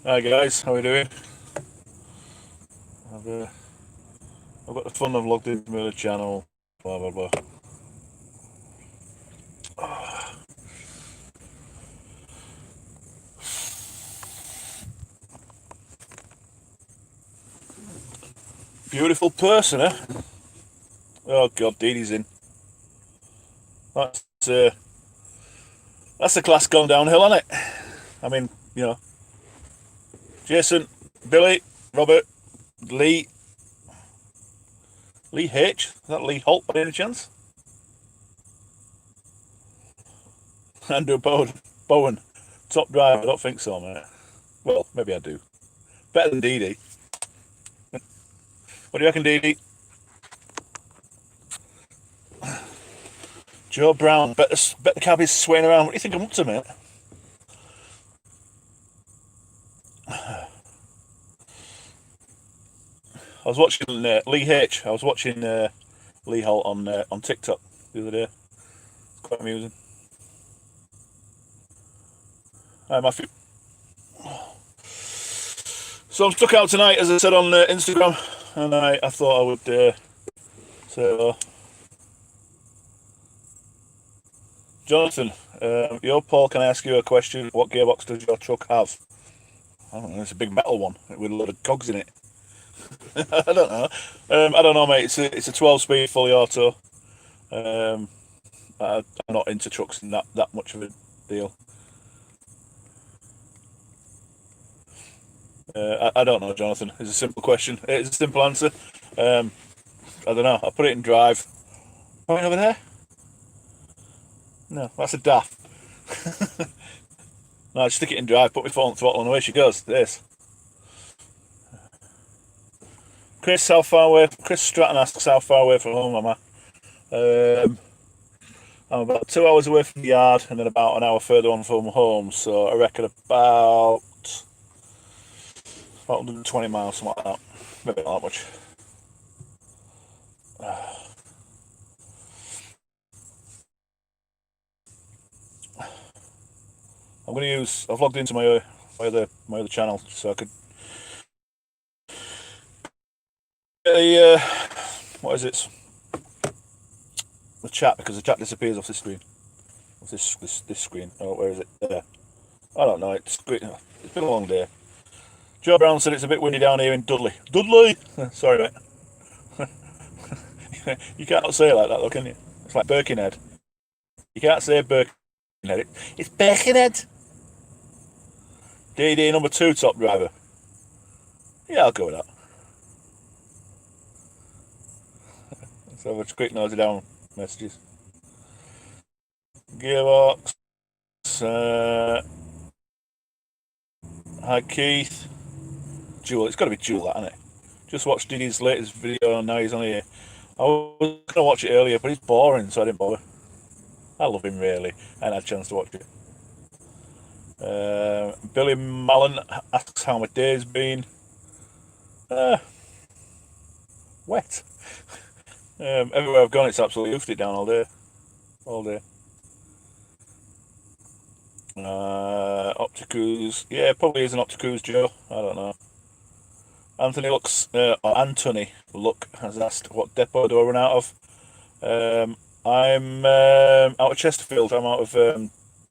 Hi guys, how are we doing? I've, uh, I've got the fun of logged into my channel, blah blah blah. Beautiful person, eh? Oh god, Dee Dee's in. That's uh, that's the class gone downhill, isn't it? I mean, you know, Jason, Billy, Robert, Lee, Lee H. Is that Lee Holt by any chance? Andrew Bowen, top driver. I don't think so, mate. Well, maybe I do. Better than Dee Dee. What do you reckon, Dee Dee? Joe Brown, bet the cab is swaying around. What do you think I'm up to, mate? I was watching Lee H. I was watching Lee Holt on TikTok the other day. It's quite amusing. Hi, Matthew. So I'm stuck out tonight, as I said on Instagram, and I thought I would say hello. Jonathan, yo, Paul, can I ask you a question? What gearbox does your truck have? I don't know. It's a big metal one with a load of cogs in it. I don't know. I don't know, mate. It's a 12-speed fully auto. I'm not into trucks and that much of a deal. I don't know, Jonathan. It's a simple question. It's a simple answer. I don't know. I put it in drive. Right over there? No, that's a daft. No, I stick it in drive, put my phone on throttle, and away she goes. This. Chris, how far away? Chris Stratton asks, how far away from home am I? I'm about 2 hours away from the yard, and then about an hour further on from home. So I reckon about 120 miles, something like that. Maybe not that much. I'm going to use. I've logged into my other channel, so I could get the what is it? The chat, because the chat disappears off this screen. Off this screen. Oh, where is it? There. I don't know. It's been a long day. Joe Brown said it's a bit windy down here in Dudley. Dudley. Sorry, mate. You can't say it like that, though, can you? It's like Birkenhead. You can't say Birkenhead. It's Birkenhead. DD number 2 top driver. Yeah, I'll go with that. Let's have a quick nosy down messages. Gearbox. Hi Keith. Jewel. It's got to be Jewel, that, isn't it? Just watched Diddy's latest video and now he's on here. I was going to watch it earlier, but it's boring, so I didn't bother. I love him, really. I hadn't had a chance to watch it. Billy Mallon asks how my day's been. Wet. Everywhere I've gone, it's absolutely hoofed it down all day. All day. Opticus. Yeah, probably is an Opticus, Joe. I don't know. Anthony Look has asked, what depot do I run out of? I'm out of Chesterfield. I'm out of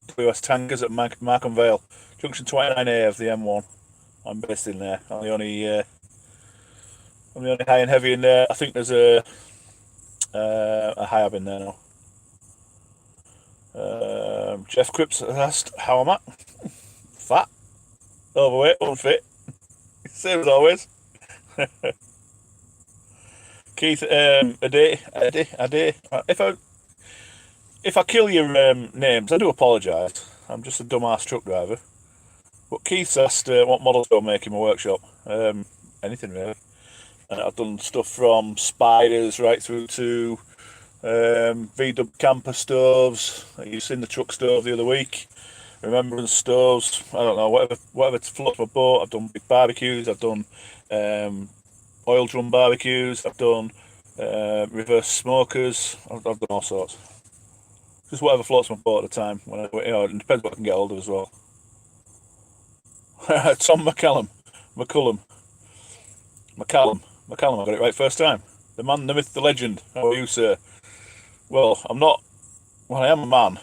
WS Tankers at Markham Vale, junction 29A of the M1. I'm based in there. I'm the only high and heavy in there. I think there's a high ab in there now. Jeff Cripps has asked, how am I? Fat, overweight, unfit. Same as always. Keith, a day. If I kill your names, I do apologise. I'm just a dumbass truck driver. But Keith's asked what models do I make in my workshop. Anything really. I've done stuff from spiders right through to VW camper stoves. You've seen the truck stove the other week. Remembrance stoves. I don't know, whatever floats my boat. I've done big barbecues. I've done oil drum barbecues. I've done reverse smokers. I've done all sorts. Just whatever floats my boat at the time. It depends what I can get hold of as well. Tom McCullum, I got it right first time. The man, the myth, the legend. How are you, sir? Well, I'm not. Well, I am a man.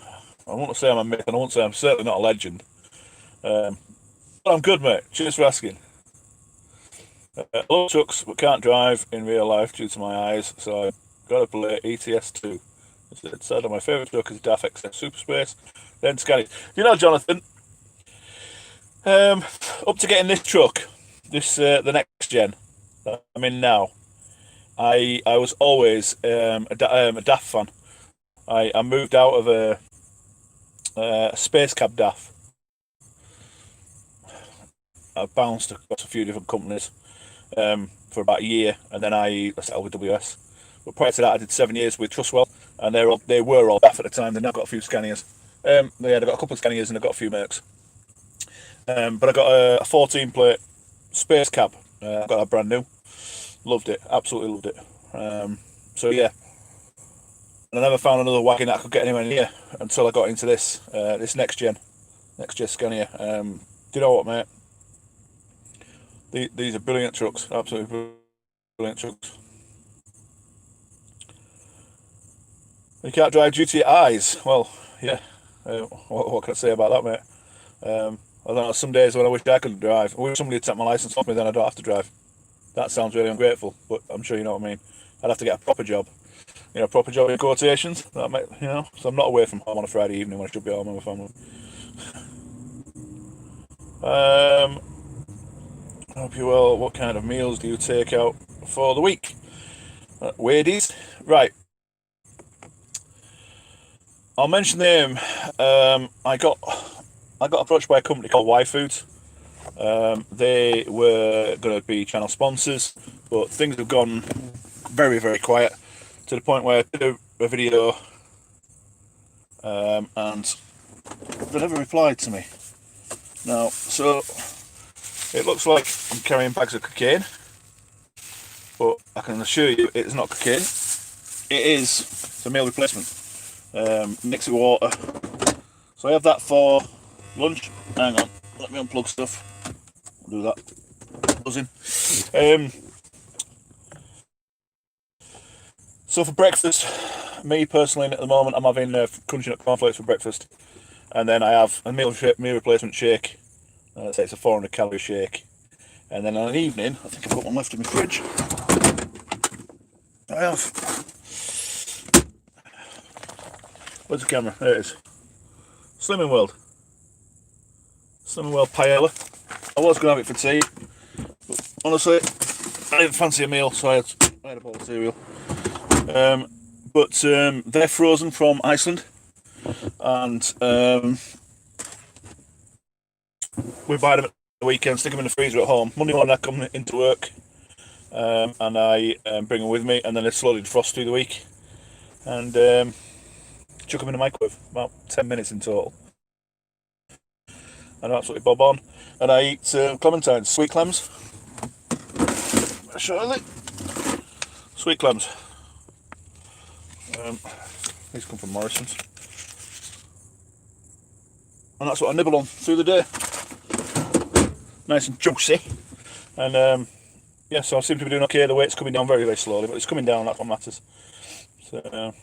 I won't say I'm a myth, and I won't say I'm certainly not a legend. But I'm good, mate. Cheers for asking. I love trucks, but can't drive in real life due to my eyes, so I've got to play ETS2. It's said my favourite truck is DAF XS Super Space, then Scania. You know, Jonathan, up to getting this truck, the next gen that I'm in now, I was always a DAF fan. I moved out of a space cab DAF. I bounced across a few different companies for about a year, and then I settled with WS. But prior to that, I did 7 years with Trustwell, and they were all DAF at the time. They've now got a few Scanias. They've got a couple of Scanias and they've got a few Mercs. But I got a 14 plate space cab. I got that brand new. Loved it, absolutely loved it. So yeah, and I never found another wagon that I could get anywhere near until I got into this next gen Scania. Do you know what, mate? These are brilliant trucks, absolutely brilliant trucks. You can't drive due to your eyes. Well, yeah. What can I say about that, mate? I don't know. Some days when I wish I couldn't drive, I wish somebody would take my license off me, then I don't have to drive. That sounds really ungrateful, but I'm sure you know what I mean. I'd have to get a proper job. You know, proper job in quotations. That might, you know, so I'm not away from home on a Friday evening when I should be home with my family. Hope you well. What kind of meals do you take out for the week? Wadey's. Right. I'll mention the name. I got approached by a company called Y Foods. They were going to be channel sponsors, but things have gone very, very quiet to the point where I did a video and they never replied to me. Now, so it looks like I'm carrying bags of cocaine, but I can assure you it's not cocaine. It's a meal replacement. Mix it with water. So I have that for lunch. Hang on, let me unplug stuff. I'll do that. Buzzing. So for breakfast, me personally at the moment, I'm having crunchy nut cornflakes for breakfast, and then I have a meal replacement shake. Let's say it's a 400 calorie shake, and then on an evening, I think I've got one left in my fridge. I have. Where's the camera? There it is. Slimming World paella. I was going to have it for tea, but honestly, I didn't fancy a meal, so I had a bowl of cereal. But they're frozen from Iceland, and we buy them at the weekend, stick them in the freezer at home. Monday morning I come into work, and I bring them with me, and then they're slowly defrost through the week, and chuck them in the microwave, about 10 minutes in total. And absolutely bob on. And I eat clementines, sweet clams. Surely. Sweet clams. These come from Morrison's. And that's what I nibble on through the day. Nice and juicy. And yeah, so I seem to be doing okay. The weight's coming down very, very slowly, but it's coming down, that's what matters. So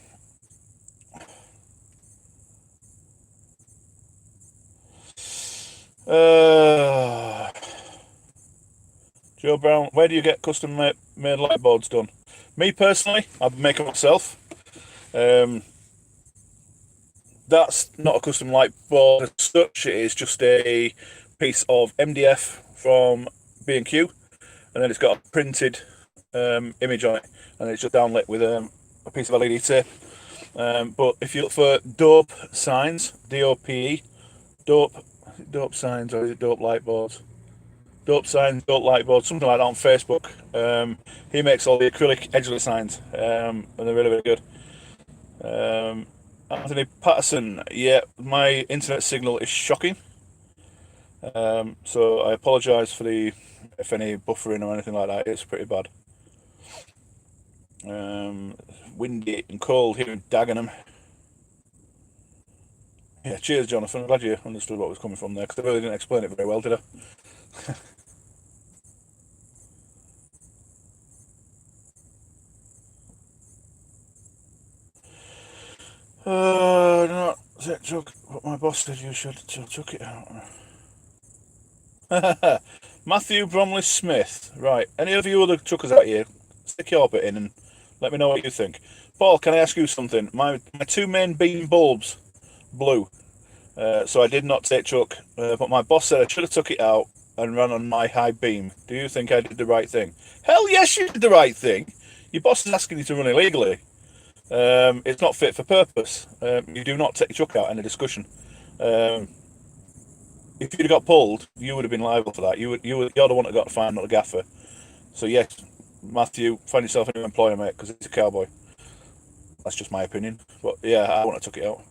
Joe Brown, where do you get custom made light boards done? Me personally, I make them myself. That's not a custom light board as such. It is just a piece of MDF from B&Q, and then it's got a printed image on it, and it's just downlit with a piece of LED tape. But if you look for dope signs, DOPE, dope signs, or is it dope light boards? Dope signs, dope light boards, something like that on Facebook. He makes all the acrylic edgeless signs, and they're really, really good. Anthony Patterson, yeah, my internet signal is shocking. So I apologise for if any buffering or anything like that. It's pretty bad. Windy and cold here in Dagenham. Yeah, cheers, Jonathan. I'm glad you understood what was coming from there, because I really didn't explain it very well, did I? Not it took what my boss said you should took it out. Matthew Bromley Smith. Right. Any of you other truckers out here, stick your bit in and let me know what you think. Paul, can I ask you something? My two main beam bulbs blew, so I did not take truck. But my boss said I should have took it out and run on my high beam. Do you think I did the right thing? Hell yes, you did the right thing. Your boss is asking you to run illegally. It's not fit for purpose. You do not take your truck out in a discussion. If you'd have got pulled, you would have been liable for that. You're the one that got fined, not the gaffer. So yes, Matthew, find yourself a new employer, mate, because it's a cowboy. That's just my opinion. But yeah, I wouldn't have took it out.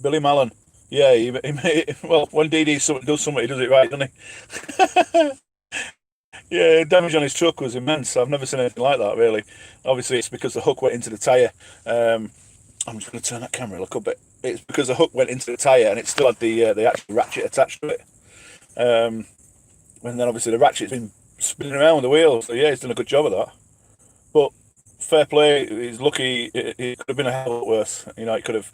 Billy Mallon. Yeah, well, when DD does something, he does it right, doesn't he? Yeah, damage on his truck was immense. I've never seen anything like that, really. Obviously, it's because the hook went into the tyre. I'm just going to turn that camera a little bit. It's because the hook went into the tyre and it still had the actual ratchet attached to it. And then obviously the ratchet's been spinning around with the wheels. So yeah, he's done a good job of that. But fair play, he's lucky. It could have been a hell of a lot worse. You know, it could have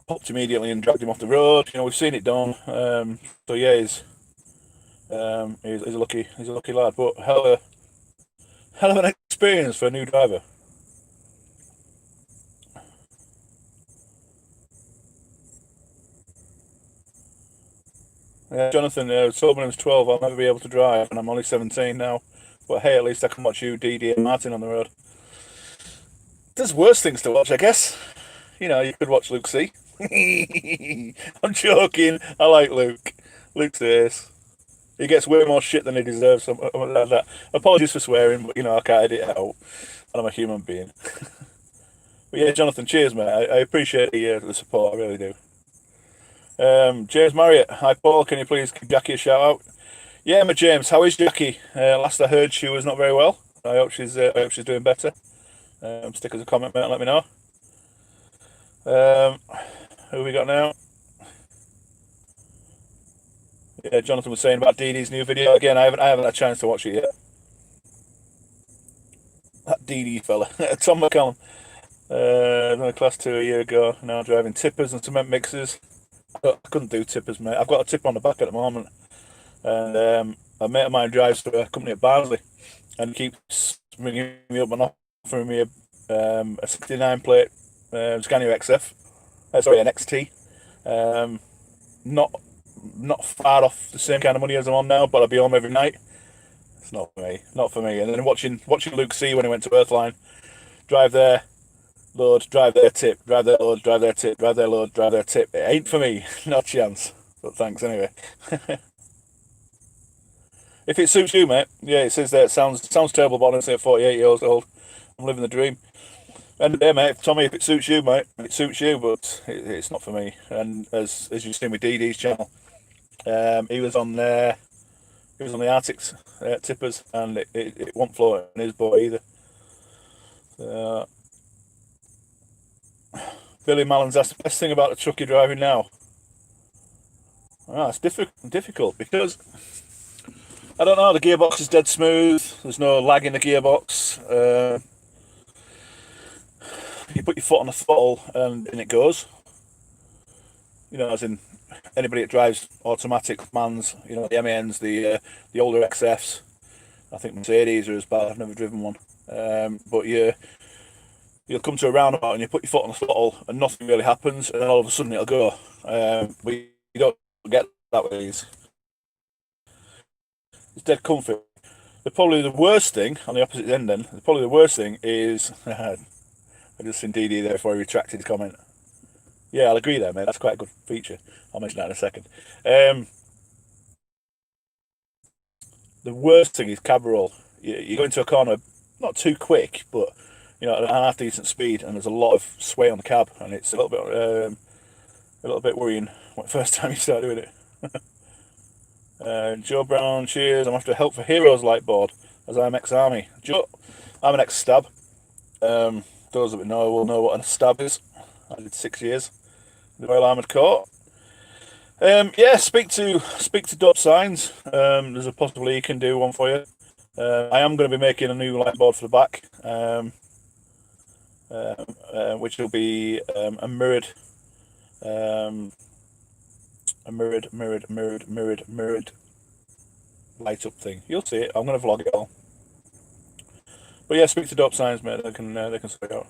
popped immediately and dragged him off the road. You know, we've seen it done. So yeah, he's a lucky lad. But hell of an experience for a new driver. Yeah, Jonathan, told when I was 12 I'll never be able to drive, and I'm only 17 now. But hey, at least I can watch you, Dee and Martin on the road. There's worse things to watch, I guess. You know, you could watch Luke C. I'm joking. I like Luke. Luke's ace. He gets way more shit than he deserves. Apologies for swearing, but you know, I can't edit it out. And I'm a human being. But yeah, Jonathan, cheers, mate. I appreciate the support, I really do. James Marriott, hi Paul, can you please give Jackie a shout out? Yeah, my James, how is Jackie? Last I heard, she was not very well. I hope she's doing better. Stick us a comment, mate, and let me know. Who we got now? Yeah, Jonathan was saying about Dee Dee's new video. Again, I haven't had a chance to watch it yet. That Dee Dee fella, Tom McCallum. Done a class 2 a year ago. Now driving tippers and cement mixers. I couldn't do tippers, mate. I've got a tipper on the back at the moment, and a mate of mine drives for a company at Barnsley, and keeps ringing me up and offering me a 69 plate Scania XF. Sorry, an XT. Not far off the same kind of money as I'm on now, but I'll be home every night. It's not for me. Not for me. And then watching Luke C when he went to Earthline, drive there, load, drive there, tip, drive there, load, drive there, tip, drive there, load, drive there, tip. It ain't for me. No chance. But thanks anyway. If it suits you, mate. Yeah, it says there. It sounds terrible, but honestly, at 48 years old, I'm living the dream. And yeah, mate, Tommy, if it suits you, mate, it suits you, but it's not for me. And as you've seen with DD's channel, he was on there. He was on the Arctics tippers, and it won't float in his boat either. Billy Mallon's asked the best thing about the truck you're driving now. It's difficult because I don't know. The gearbox is dead smooth. There's no lag in the gearbox. You put your foot on the throttle and it goes. You know, as in anybody that drives automatic MANs, you know, the MANs, the older XFs. I think Mercedes are as bad. I've never driven one. But you'll come to a roundabout and you put your foot on the throttle and nothing really happens, and then all of a sudden it'll go. But you don't get that with these. It's dead comfy. Probably the worst thing on the opposite end then, probably the worst thing is, I just seen DD there before he retracted his comment. Yeah, I'll agree there, mate. That's quite a good feature. I'll mention that in a second. The worst thing is cab roll. You go into a corner, not too quick, but you know, at a half decent speed, and there's a lot of sway on the cab, and it's a little bit worrying when first time you start doing it. Joe Brown, cheers. I'm after Help for Heroes light board, as I'm ex-army. Joe, I'm an ex-stab. Those that know will know what a stab is. I did 6 years in the Royal Armoured Corps. Yeah, speak to Dub Signs. There's a possibility he can do one for you. I am going to be making a new light board for the back, which will be um, mirrored light up thing. You'll see it. I'm going to vlog it all. But yeah, speak to Dub Signs, mate. They can sort it out.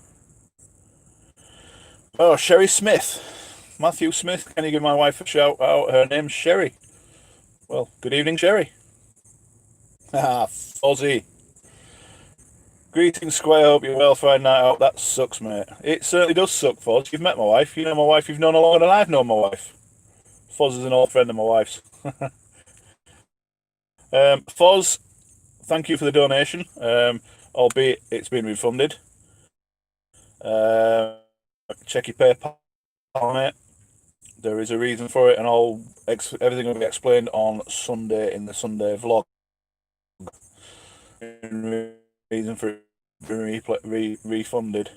Oh, Sherry Smith. Matthew Smith, can you give my wife a shout out? Her name's Sherry. Well, good evening, Sherry. Ah, Fozzie. Greetings, Square. Hope you're well. Friday night out. That sucks, mate. It certainly does suck, Foz. You've met my wife. You know my wife. You've known her longer than I've known my wife. Foz is an old friend of my wife's. Foz, thank you for the donation. Albeit it's been refunded. Check your PayPal on it. There is a reason for it, and everything will be explained on Sunday in the Sunday vlog. Reason for it being refunded.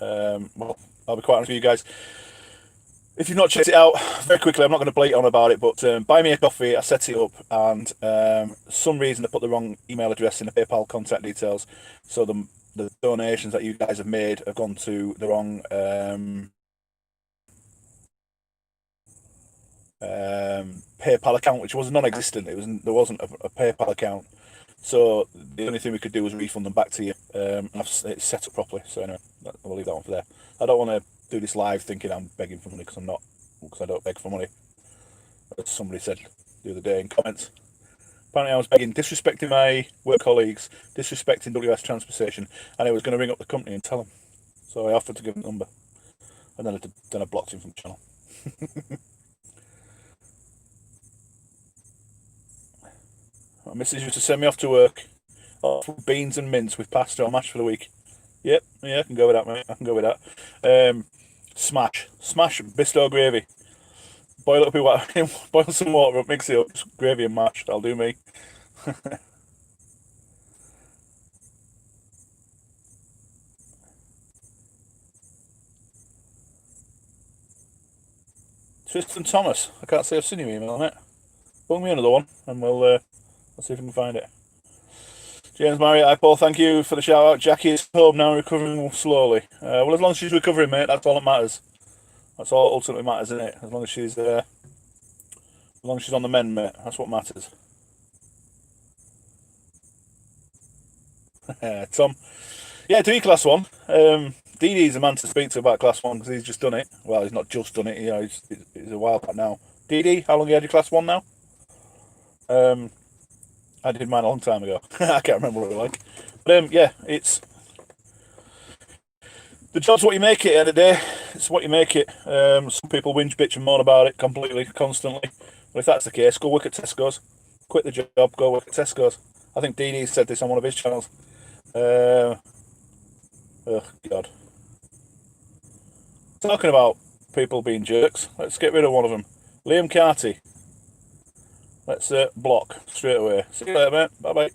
Well, I'll be quite honest with you guys. If you've not checked it out, very quickly, I'm not going to blate on about it, but buy me a coffee. I set it up, and some reason I put the wrong email address in the PayPal contact details, so the donations that you guys have made have gone to the wrong PayPal account, which was non-existent. There wasn't a PayPal account, so the only thing we could do was refund them back to you. And it's set up properly. So anyway, I'll leave that one for there. I don't want to do this live thinking I'm begging for money, because I'm not. Because I don't beg for money. As somebody said the other day in comments. Apparently I was begging, disrespecting my work colleagues, disrespecting WS Transportation, and I was going to ring up the company and tell them. So I offered to give them the number, and then I blocked him from the channel. My missus used to send me off to work, off with beans and mince with pasta or mash for the week. Yep, yeah, I can go with that, mate. I can go with that. Smash Bisto gravy. Boil it up in boil some water up, mix it up, just gravy and mash. That'll do me. Tristan Thomas. I can't say I've seen your email on it. Bung me another one, and we'll see if we can find it. James Marriott, hi Paul, thank you for the shout out. Jackie is home now, recovering slowly. Well, as long as she's recovering, mate, that's all that matters. That's all ultimately matters, isn't it? As long as she's on the mend, mate, that's what matters. Tom, yeah, do class one. DD's a man to speak to about class one, because he's just done it. Well, he's not just done it, you know, he's a while back now. DD, how long have you had your class one now? I did mine a long time ago. I can't remember what it was like. But yeah, it's the job's what you make it at the end of the day. It's what you make it. Some people whinge, bitch and moan about it completely, constantly. But if that's the case, go work at Tesco's. Quit the job, go work at Tesco's. I think DD said this on one of his channels. Oh God. Talking about people being jerks, let's get rid of one of them. Liam Carty. Let's block straight away. See you later, mate. Bye-bye.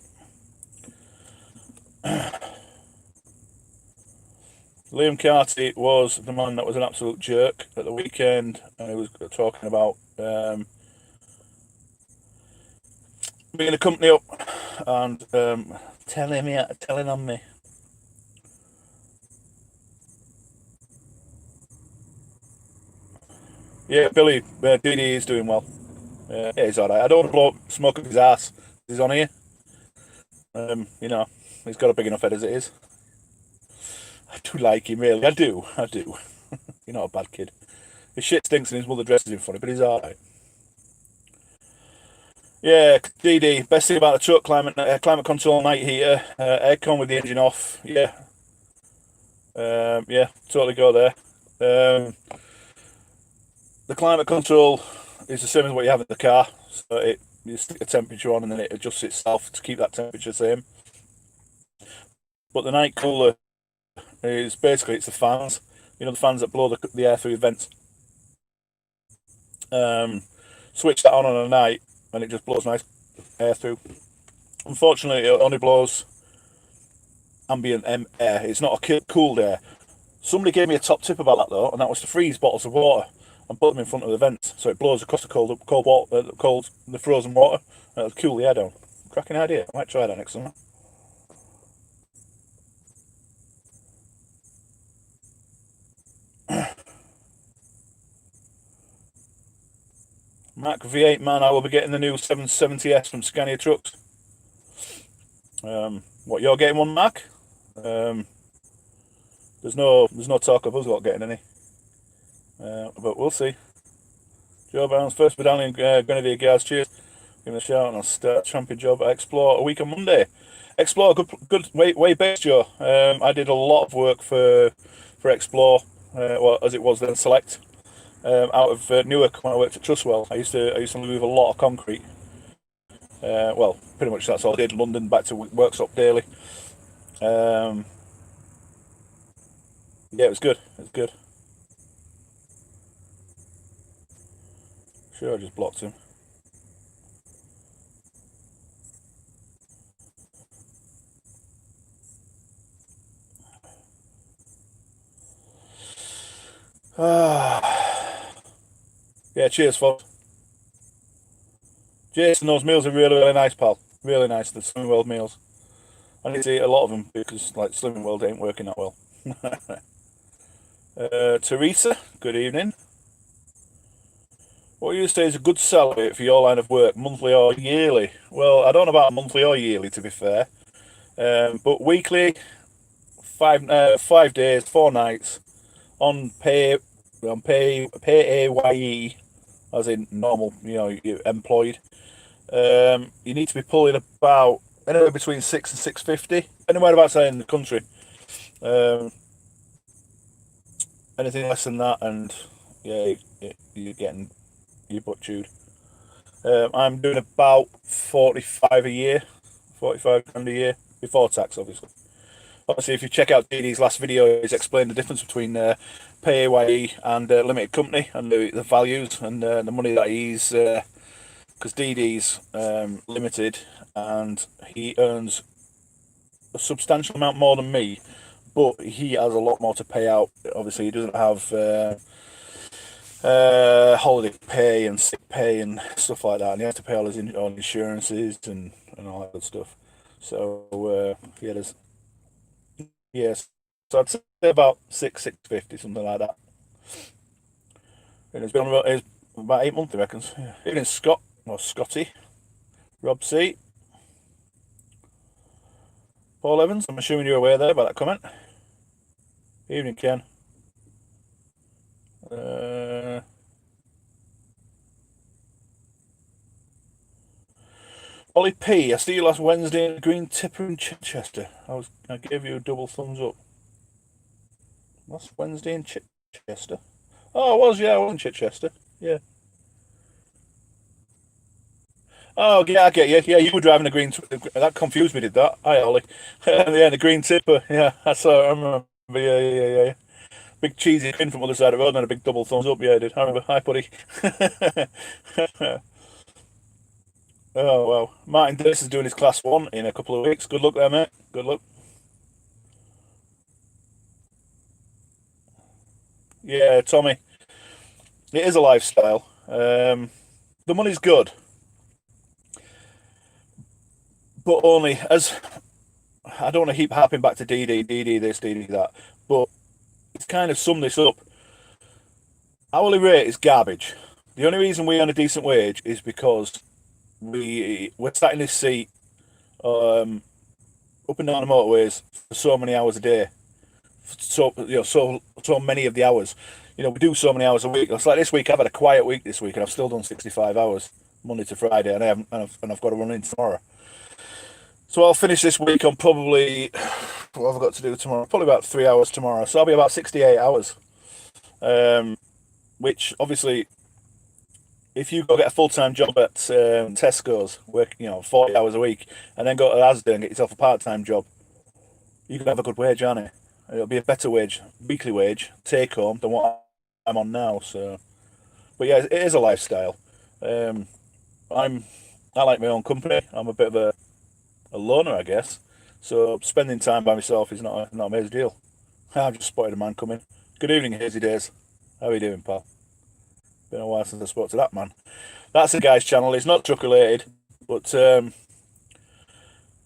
Liam Carty was the man that was an absolute jerk at the weekend, and he was talking about bringing the company up and telling on me. Yeah, Billy, DD is doing well. Yeah, he's alright. I don't want to blow smoke up his ass. He's on here. You know, he's got a big enough head as it is. I do like him, really. I do. You're not a bad kid. His shit stinks and his mother dresses him funny, but he's alright. Yeah, DD. Best thing about the truck, climate control night heater, aircon with the engine off. Yeah. Yeah, totally go there. The climate control is the same as what you have in the car. So you stick the temperature on and then it adjusts itself to keep that temperature same. But the night cooler is basically, it's the fans. You know, the fans that blow the air through the vents. Switch that on a night and it just blows nice air through. Unfortunately, it only blows ambient air. It's not a cooled air. Somebody gave me a top tip about that though, and that was to freeze bottles of water. and put them in front of the vents so it blows across the cold water, the frozen water, and it'll cool the air down. Cracking idea. I might try that next summer. Mark V8 man, I will be getting the new 770S from Scania Trucks. What, you're getting one, Mark? There's no talk of us not getting any. But we'll see. Joe Brown's first battalion Grenadier Guards, cheers. Give me a shout and I'll start a champion job at Explore a week on Monday. Explore, good way based, Joe. I did a lot of work for Explore, well, as it was then Select, out of Newark when I worked at Trustwell. I used to move a lot of concrete. Well, pretty much that's all I did. London back to workshop daily. Yeah, it was good. It was good. Sure, I just blocked him. Yeah, cheers, folks. Jason, those meals are really, really nice, pal. Really nice, the Slimming World meals. I need to eat a lot of them because, like, Slimming World ain't working that well. Teresa, good evening. What you say is a good salary for your line of work, monthly or yearly? Well, I don't know about monthly or yearly, to be fair. But weekly, 5 days, 4 nights, on pay AYE, as in normal, you're employed. You need to be pulling about anywhere between 6 and 650, anywhere about in the country. Anything less than that, and yeah, you're getting your butt chewed. I'm doing about 45 a year, 45 grand a year before tax, obviously. Obviously, if you check out DD's last video, he's explained the difference between PAYE and limited company and the values and the money that he's, because DD's limited and he earns a substantial amount more than me, but he has a lot more to pay out. Obviously, he doesn't have holiday pay and sick pay and stuff like that, and he has to pay all his insurances and all that good stuff. So yeah, yes, so I'd say about 650, something like that. And it's been about 8 months, he reckons. Yeah. Evening, Scott or Scotty, Rob C, Paul Evans. I'm assuming you're aware there about that comment. Evening, Ken. Ollie P, I see you last Wednesday in the Green Tipper in Chichester. I gave you a double thumbs up. Last Wednesday in Chichester? Oh, I was in Chichester. Yeah. Oh, yeah, I get you. Yeah, you were driving a green. That confused me, did that? Hi, Ollie. Yeah, the Green Tipper. Yeah, I remember. Yeah. Big cheesy grin from the other side of the road and a big double thumbs up. Yeah, I did. I remember. Hi, buddy. Oh, wow. Martin Davis is doing his class 1 in a couple of weeks. Good luck there, mate. Good luck. Yeah, Tommy. It is a lifestyle. The money's good. But only as... I don't want to keep harping back to DD this, DD that. But it's kind of summed this up. Hourly rate is garbage. The only reason we earn a decent wage is because we're sat in this seat up and down the motorways for so many hours a day. So many of the hours. We do so many hours a week. It's like this week. I've had a quiet week this week, and I've still done 65 hours Monday to Friday, and I've got to run in tomorrow. So I'll finish this week on probably, what have I got to do tomorrow? Probably about 3 hours tomorrow. So I'll be about 68 hours. Which obviously, if you go get a full-time job at Tesco's, work 40 hours a week, and then go to Asda and get yourself a part-time job, you can have a good wage, aren't it? It'll be a better wage, weekly wage, take home than what I'm on now. So, but yeah, it is a lifestyle. I like my own company. I'm a bit of a loner, I guess. So spending time by myself is not a major deal. I've just spotted a man coming. Good evening, Hazy Days. How are you doing, pal? Been a while since I spoke to that man. That's a guy's channel. It's not truck related, but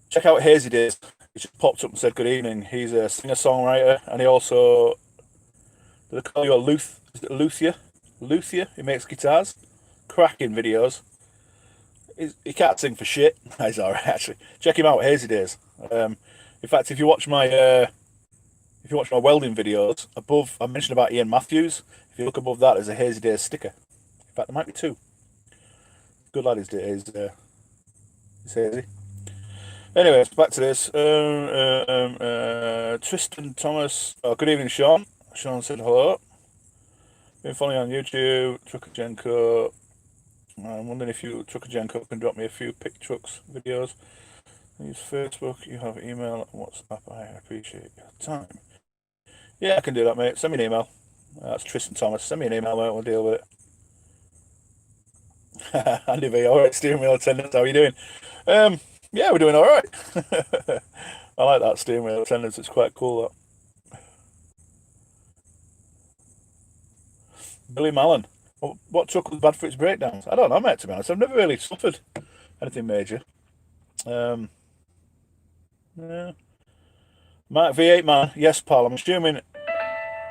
check out Hazy Days. He just popped up and said good evening. He's a singer-songwriter, and he also, do they call you a Is it Luthier? Luthier? He makes guitars. Cracking videos. He can't sing for shit. He's alright, actually. Check him out, Hazy Days. In fact, if you watch my welding videos, above, I mentioned about Ian Matthews. If you look above that, there's a Hazy Days sticker. In fact, there might be two. Good lad is Hazy. Anyways, back to this. Tristan Thomas. Oh, good evening, Sean. Sean said hello. Been following on YouTube. Trucker Genko. I'm wondering if you, Trucker Genko, can drop me a few pick trucks videos. Use Facebook. You have email and WhatsApp. I appreciate your time. Yeah, I can do that, mate. Send me an email. That's Tristan Thomas. Send me an email, mate. We'll deal with it. Andy V. All right, steering wheel attendants. How are you doing? Yeah, we're doing all right. I like that steering wheel attendance. It's quite cool. That. Billy Mallon. What truck was bad for its breakdowns? I don't know, mate, to be honest. I've never really suffered anything major. Yeah. Mark V8 man. Yes, pal. I'm assuming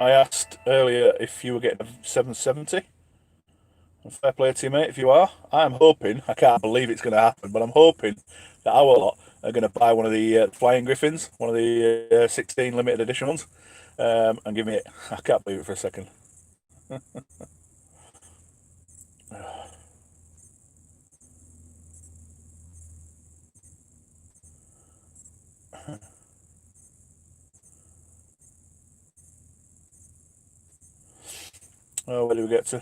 I asked earlier if you were getting a 770. Fair play to you, mate, if you are. I'm hoping, I can't believe it's going to happen, but I'm hoping that our lot are going to buy one of the Flying Griffins, one of the 16 limited edition ones, and give me it. I can't believe it for a second. Oh, where do we get to?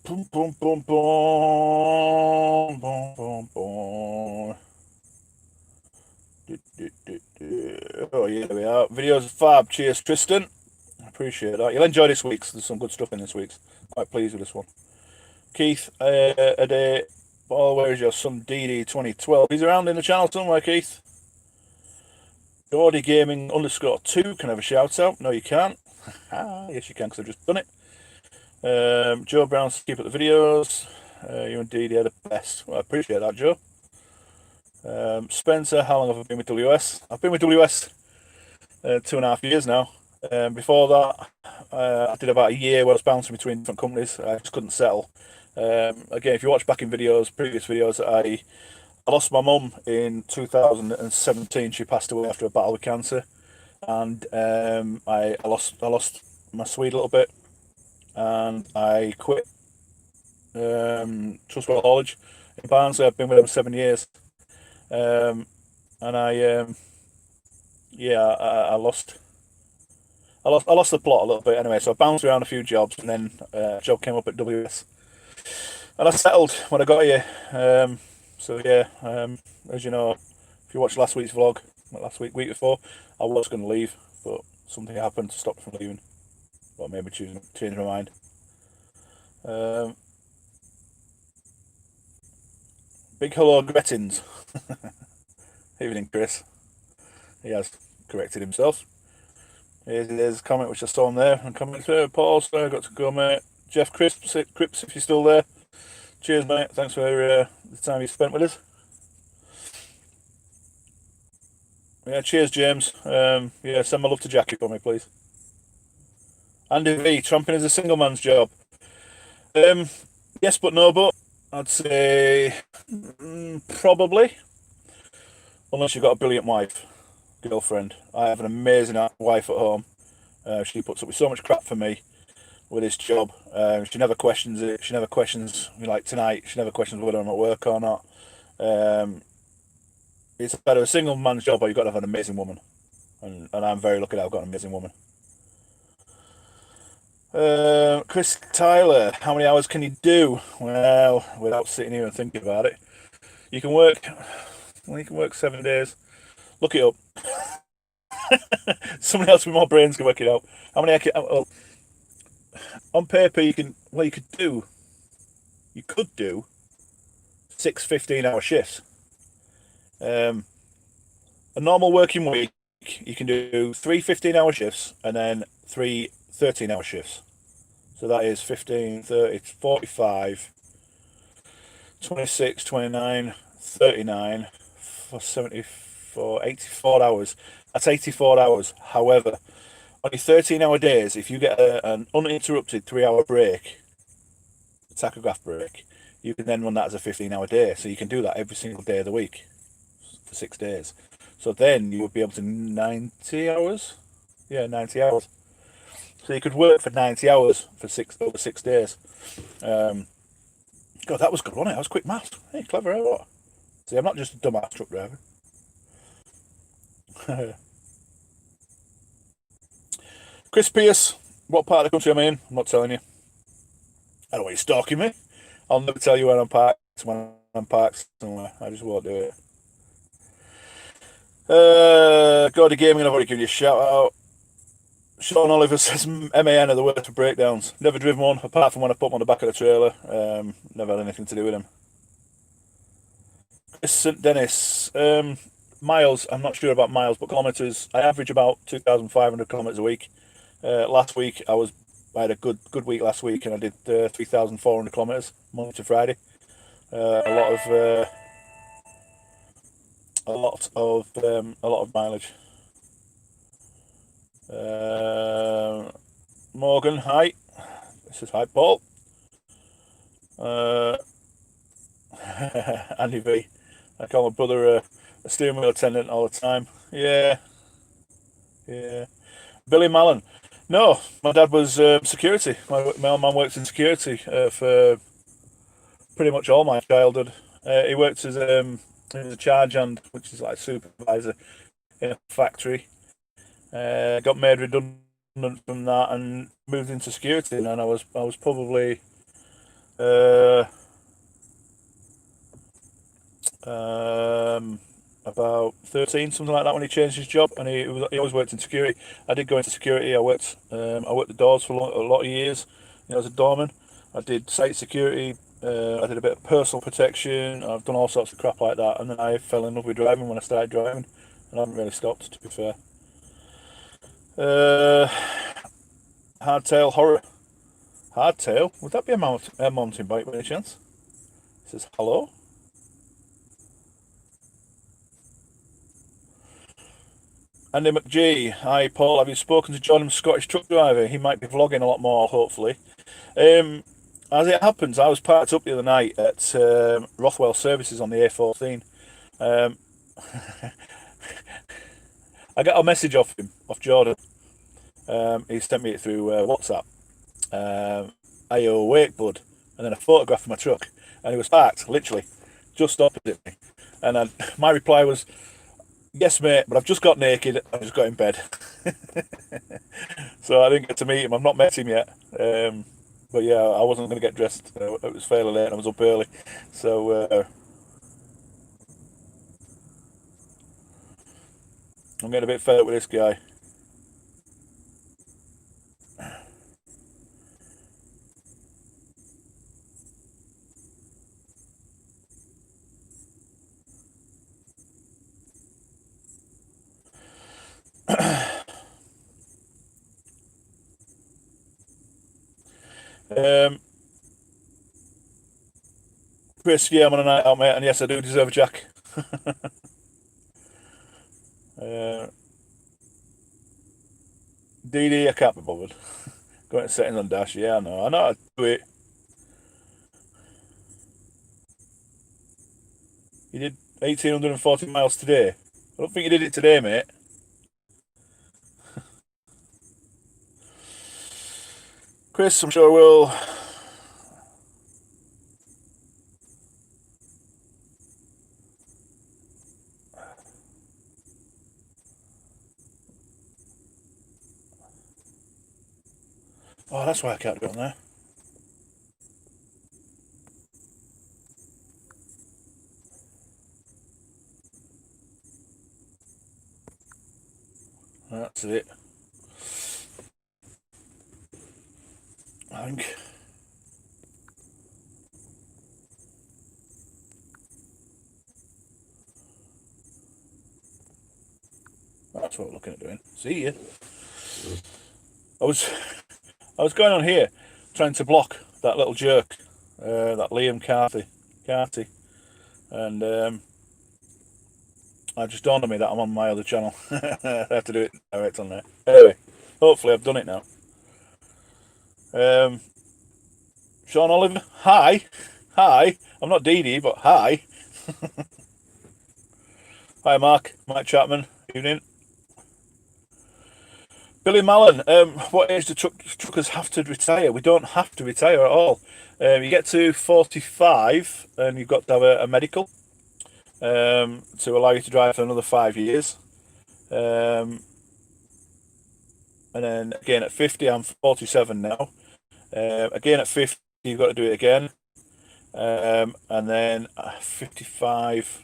Boom, boom, boom, boom, boom, boom, boom. Oh, yeah, there we are. Videos are fab. Cheers, Tristan. I appreciate that. You'll enjoy this week's. There's some good stuff in this week's. Quite pleased with this one. Keith, a day. Oh, where is your son, DD 2012? He's around in the channel somewhere, Keith. Geordie Gaming _2 can have a shout out. No, you can't. Yes, you can, because I've just done it. Joe Brown, keep up the videos. You and DD are the best. Well, I appreciate that, Joe. Spencer, how long have I been with WS? I've been with WS 2.5 years now. Before that, I did about a year where I was bouncing between different companies. I just couldn't settle. Again, if you watch back in previous videos, I lost my mum in 2017. She passed away after a battle with cancer, and I lost my Swede a little bit, and I quit Trustwell Haulage in Barnsley. I've been with them 7 years, and I lost the plot a little bit anyway. So I bounced around a few jobs, and then a job came up at WS, and I settled when I got here. So yeah, as you know, if you watched last week's vlog, week before, I was going to leave, but something happened to stop me from leaving. What made me change my mind. Big hello, Grettins. Evening, Chris. He has corrected himself. Here's a comment which I saw on there. And comment there. Paul, so I got to go, mate. Jeff Cripps, if you're still there. Cheers, mate. Thanks for the time you spent with us. Yeah, cheers, James. Yeah, send my love to Jackie for me, please. Andy V, tramping is a single man's job. Yes, but no, but I'd say probably, unless you've got a brilliant girlfriend. I have an amazing wife at home. She puts up with so much crap for me with this job. She never questions it. She never questions me, like tonight. She never questions whether I'm at work or not. It's either a single man's job or you've got to have an amazing woman. And I'm very lucky that I've got an amazing woman. Chris Tyler, how many hours can you do? Well, without sitting here and thinking about it, you can work 7 days. Look it up. Somebody else with more brains can work it out. How many on paper you could do 6 15-hour shifts. A normal working week you can do 3 15-hour shifts and then 3 13-hour shifts. So that is 15, 30, 45, 26, 29, 39, for 74, 84 hours. That's 84 hours. However, on your 13-hour days, if you get an uninterrupted 3-hour break, tachograph break, you can then run that as a 15-hour day. So you can do that every single day of the week for 6 days. So then you would be able to 90 hours. Yeah, 90 hours. So you could work for 90 hours for over 6 days. God, that was good, wasn't it? That was quick maths. Hey, clever, eh? What? See, I'm not just a dumbass truck driver. Chris Pierce, what part of the country I'm in? I'm not telling you. I don't want you stalking me. I'll never tell you when I'm parked somewhere. I just won't do it. Gordy Gaming, I've already given you a shout out. Sean Oliver says MAN are the worst for breakdowns. Never driven one, apart from when I put them on the back of the trailer. Never had anything to do with them. Chris St. Dennis, miles, I'm not sure about miles, but kilometres. I average about 2,500 kilometres a week. Last week, I had a good week last week, and I did 3,400 kilometres Monday to Friday. A lot of mileage. Morgan, hi. This is hi, Paul. Andy V. I call my brother a steering wheel attendant all the time. Yeah. Billy Mallon. No, my dad was security. My old man worked in security for pretty much all my childhood. He worked as he was a charge hand, which is like supervisor in a factory. Got made redundant from that and moved into security. And I was probably about 13, something like that, when he changed his job, and he always worked in security. I did go into security. I worked the doors for a lot of years. As a doorman, I did site security. I did a bit of personal protection. I've done all sorts of crap like that, and then I fell in love with driving when I started driving, and I haven't really stopped, to be fair. Hardtail horror. Hardtail? Would that be a mountain bike by any chance? It says hello. Andy McGee, hi Paul, have you spoken to John, Scottish truck driver? He might be vlogging a lot more, hopefully. As it happens, I was parked up the other night at Rothwell Services on the A14. I got a message off Jordan. He sent me it through WhatsApp. Are you awake, bud? And then a photograph of my truck, and he was parked literally just opposite me. And my reply was, "Yes, mate, but I've just got naked. I just got in bed." So I didn't get to meet him. I've not met him yet. But yeah, I wasn't going to get dressed. It was fairly late and I was up early. So I'm getting a bit fed up with this guy. Chris, yeah, I'm on a night out, mate, and yes, I do deserve a jack. DD, I can't be bothered. Go into settings on dash, yeah, I know how to do it. You did 1,840 miles today. I don't think you did it today, mate. Chris, I'm sure we'll... Oh, that's why I can't do it on there. That's it. I think. That's what we're looking at doing. See ya. I was going on here trying to block that little jerk, that Liam Carty, and I just dawned on me that I'm on my other channel. I have to do it direct on there. Anyway, hopefully I've done it now. Sean Oliver, hi. I'm not Dee Dee, but hi. Hi, Mike Chapman, evening. Billy Mallon, what age do truckers have to retire? We don't have to retire at all. You get to 45 and you've got to have a medical to allow you to drive for another 5 years. And then again at 50, I'm 47 now. Again at 50, you've got to do it again. And then 55,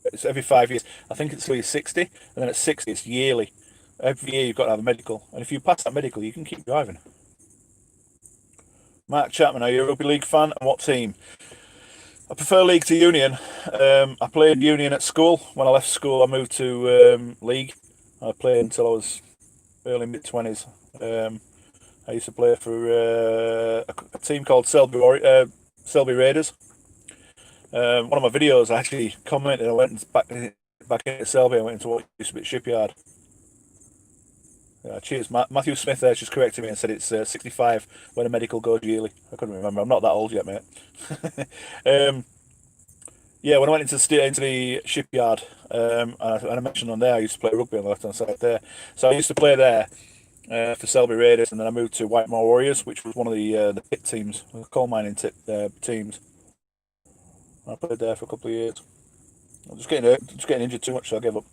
it's every 5 years. I think it's till you're 60, and then at 60, it's yearly. Every year you've got to have a medical, and if you pass that medical, you can keep driving. Mark Chapman, are you a rugby league fan, and what team? I prefer league to union. I played union at school. When I left school, I moved to league. I played until I was early mid-20s. I used to play for a team called Selby Raiders. One of my videos, I actually commented. I went back into Selby. I went into what used to be Shipyard. Cheers. Matthew Smith there just corrected me and said it's 65 when a medical goes yearly. I couldn't remember. I'm not that old yet, mate. Yeah, when I went into the Shipyard, and I mentioned on there, I used to play rugby on the left-hand side there. So I used to play there for Selby Raiders, and then I moved to Whitemore Warriors, which was one of the pit teams, the coal mining teams. I played there for a couple of years. I'm just getting injured too much, so I gave up.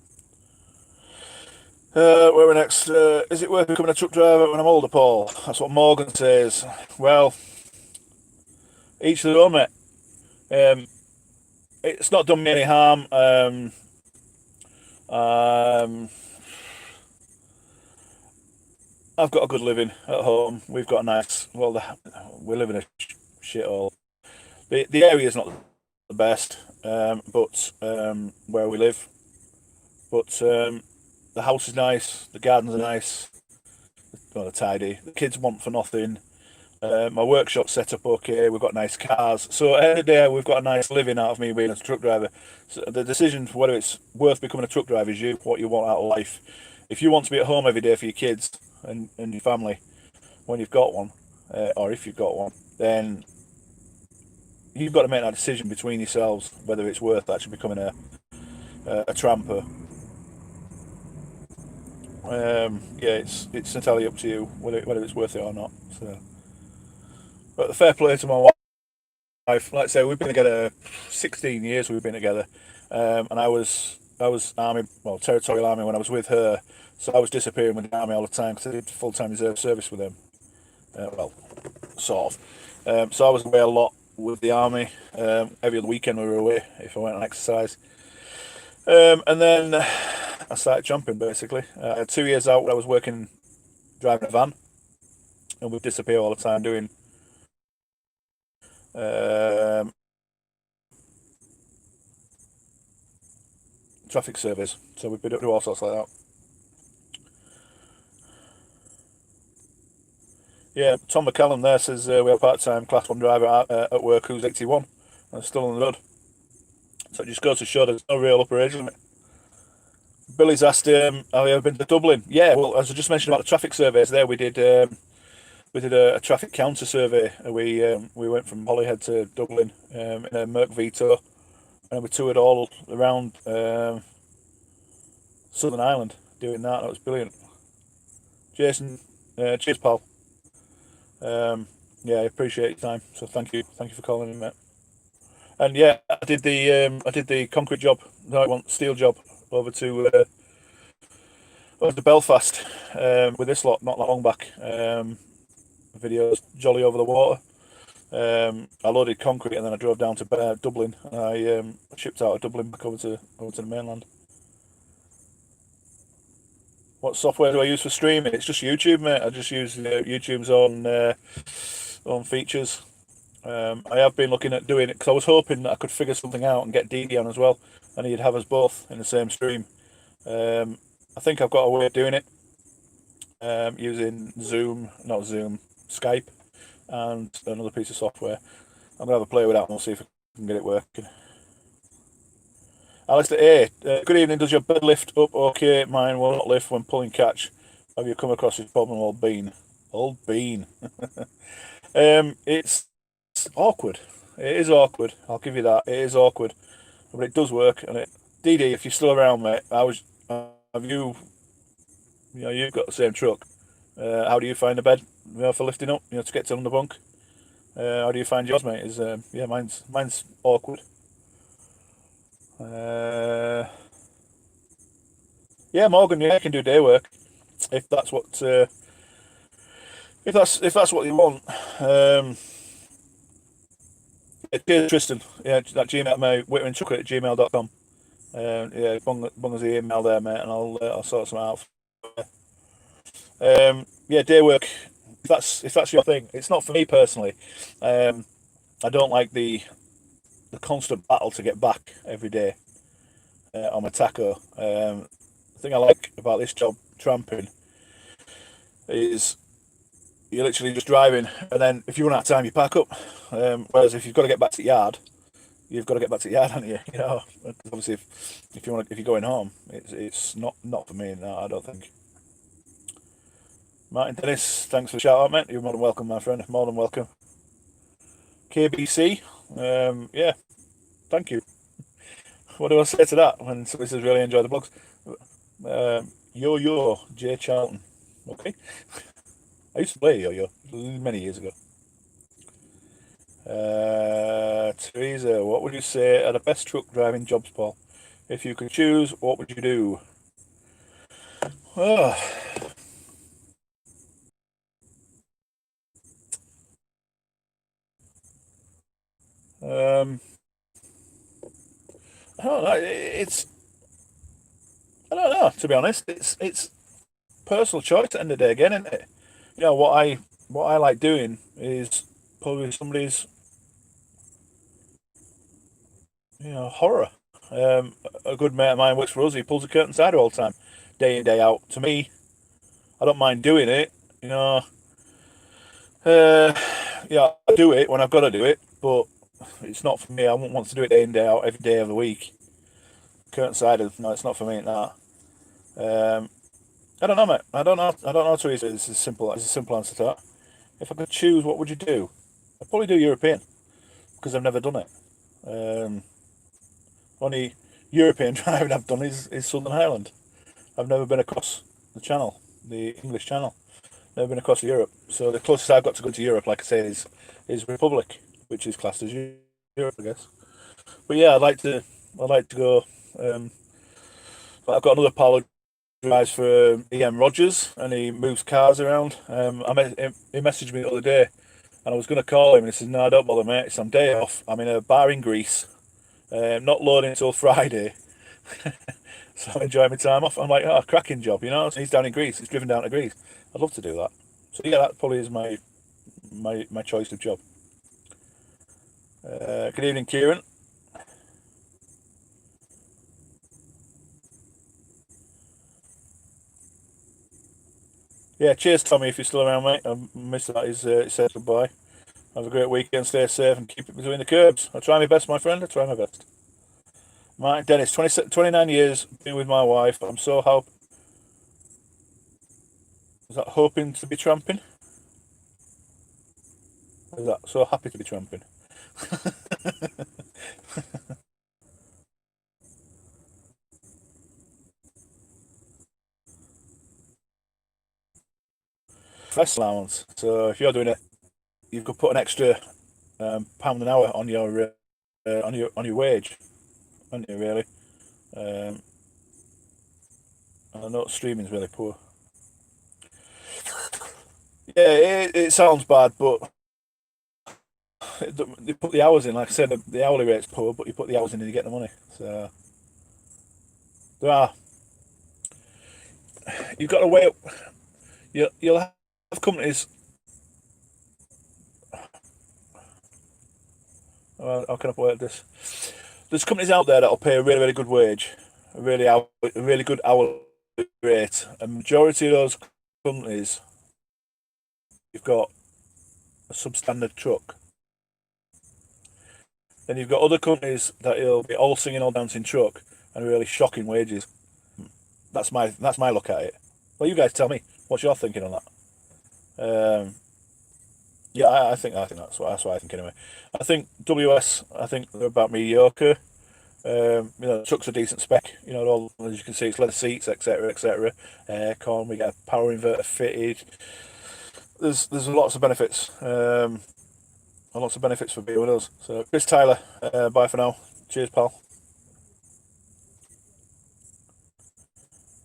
Where we're next? Is it worth becoming a truck driver when I'm older, Paul? That's what Morgan says. Well, each their own, mate. It's not done me any harm. I've got a good living at home. We've got a nice. Well, we live in a shithole. The area is not the best, but where we live, but. The house is nice, the gardens are nice, well, they're tidy, the kids want for nothing, my workshop's set up okay, we've got nice cars, so at the end of the day we've got a nice living out of me being a truck driver. So the decision for whether it's worth becoming a truck driver is you, what you want out of life. If you want to be at home every day for your kids and your family, when you've got one, or if you've got one, then you've got to make that decision between yourselves, whether it's worth actually becoming a tramper. Yeah, it's entirely up to you whether it's worth it or not. So, but the fair play to my wife. Like I say, we've been together 16 years. We've been together, and I was army, well, territorial army when I was with her. So I was disappearing with the army all the time because I did full-time reserve service with them. Well, sort of. So I was away a lot with the army. Every other weekend we were away if I went on exercise. And then I started jumping, basically. I had 2 years out when I was working, driving a van, and we'd disappear all the time doing traffic surveys. So we'd do all sorts like that. Yeah, Tom McCallum there says we have a part-time Class 1 driver at work who's 81 and still on the road. So it just goes to show there's no real upper age limit. Billy's asked, have you ever been to Dublin? Yeah, well, as I just mentioned about the traffic surveys there, we did a traffic counter survey. We went from Holyhead to Dublin in a Merc Vito, and we toured all around Southern Ireland doing that. That was brilliant. Jason, cheers, pal. Yeah, I appreciate your time. So thank you for calling in, mate. And yeah, I did the concrete job. No, I want steel job over to Belfast with this lot not that long back. Videos jolly over the water. I loaded concrete and then I drove down to Dublin. And I shipped out of Dublin back over to the mainland. What software do I use for streaming? It's just YouTube, mate. I just use YouTube's own features. I have been looking at doing it because I was hoping that I could figure something out and get Dee Dee on as well, and he'd have us both in the same stream. I think I've got a way of doing it using Skype, and another piece of software. I'm gonna have a play with that and we'll see if I can get it working. Alistair A. Good evening. Does your bed lift up okay? Mine will not lift when pulling catch. Have you come across this problem, old bean? Old bean. It's awkward. It is awkward. I'll give you that. It is awkward, but it does work. And DD, if you're still around, mate, have you? You know, you've got the same truck. How do you find a bed? For lifting up, to get to the bunk. How do you find yours, mate? Yeah, mine's awkward. Yeah, Morgan, yeah, I can do day work if that's what if that's what you want. Cheers, Tristan. Yeah, that Gmail, my WITTERINGTRUCKER at gmail.com. Yeah, bung us the email there, mate, and I'll sort some out. Yeah, day work. If that's your thing, it's not for me personally. I don't like the constant battle to get back every day on my taco. The thing I like about this job, tramping, is you're literally just driving, and then if you run out of time, you pack up. Whereas if you've got to get back to the yard, you've got to get back to the yard, haven't you? Obviously, if you're going home, it's not for me. No, I don't think. Martin Dennis, thanks for the shout out, mate. You're more than welcome, my friend. More than welcome. KBC, yeah, thank you. What do I say to that when somebody says really enjoy the blogs? Yo, Jay Charlton. Okay. I used to play yo many years ago. Teresa, what would you say are the best truck driving jobs, Paul? If you could choose, what would you do? Oh. I don't know. I don't know. To be honest, it's personal choice at the end of the day again, isn't it? What I like doing is probably somebody's horror. A good mate of mine works for us. He pulls the curtain side all the time, day in day out. To me, I don't mind doing it. Uh, yeah, I do it when I've got to do it, but it's not for me. I won't want to do it day in day out every day of the week. Curtain sided, no, it's not for me. That. I don't know, mate. I don't know. I don't know, Teresa. It's a simple answer to that. If I could choose, what would you do? I'd probably do European because I've never done it. Only European driving I've done is Southern Highland. I've never been across the channel, the English channel. Never been across Europe. So the closest I've got to go to Europe, like I say, is Republic, which is classed as Europe, I guess. But yeah, I'd like to go. I've got another pal who drives for EM Rogers, and he moves cars around. He messaged me the other day, and I was going to call him, and he said, "No, don't bother, mate. It's on day off. I'm in a bar in Greece, not loading until Friday." So I'm enjoying my time off. I'm like, oh, cracking job, So he's down in Greece. He's driven down to Greece. I'd love to do that. So yeah, that probably is my choice of job. Good evening, Kieran. Yeah, cheers, Tommy, if you're still around, mate. I missed that. He said goodbye. Have a great weekend. Stay safe and keep it between the curbs. I try my best, my friend. I try my best. Martin Dennis, 29 years, been with my wife. I'm so is that hoping to be tramping? Is that so happy to be tramping? Fresh allowance. So if you're doing it, you could put an extra pound an hour on your wage, aren't you? Really? Um, I know streaming's really poor. Yeah, it sounds bad, but they put the hours in. Like I said, the hourly rate's poor, but you put the hours in and you get the money. So there are. You've got to weigh up. You'll have companies. How can I put this? There's companies out there that'll pay a really, really good wage, a really good hourly rate. A majority of those companies, you've got a substandard truck. Then you've got other companies that will be all singing, all dancing truck and really shocking wages. That's my look at it. Well, you guys tell me what's your thinking on that. Yeah, I think that's what I think anyway. I think WS. I think they're about mediocre. The truck's a decent spec. All, as you can see, it's leather seats, etc., etc. Aircon. We get a power inverter fitted. There's lots of benefits. Lots of benefits for being with us. So, Chris Tyler, bye for now. Cheers, pal.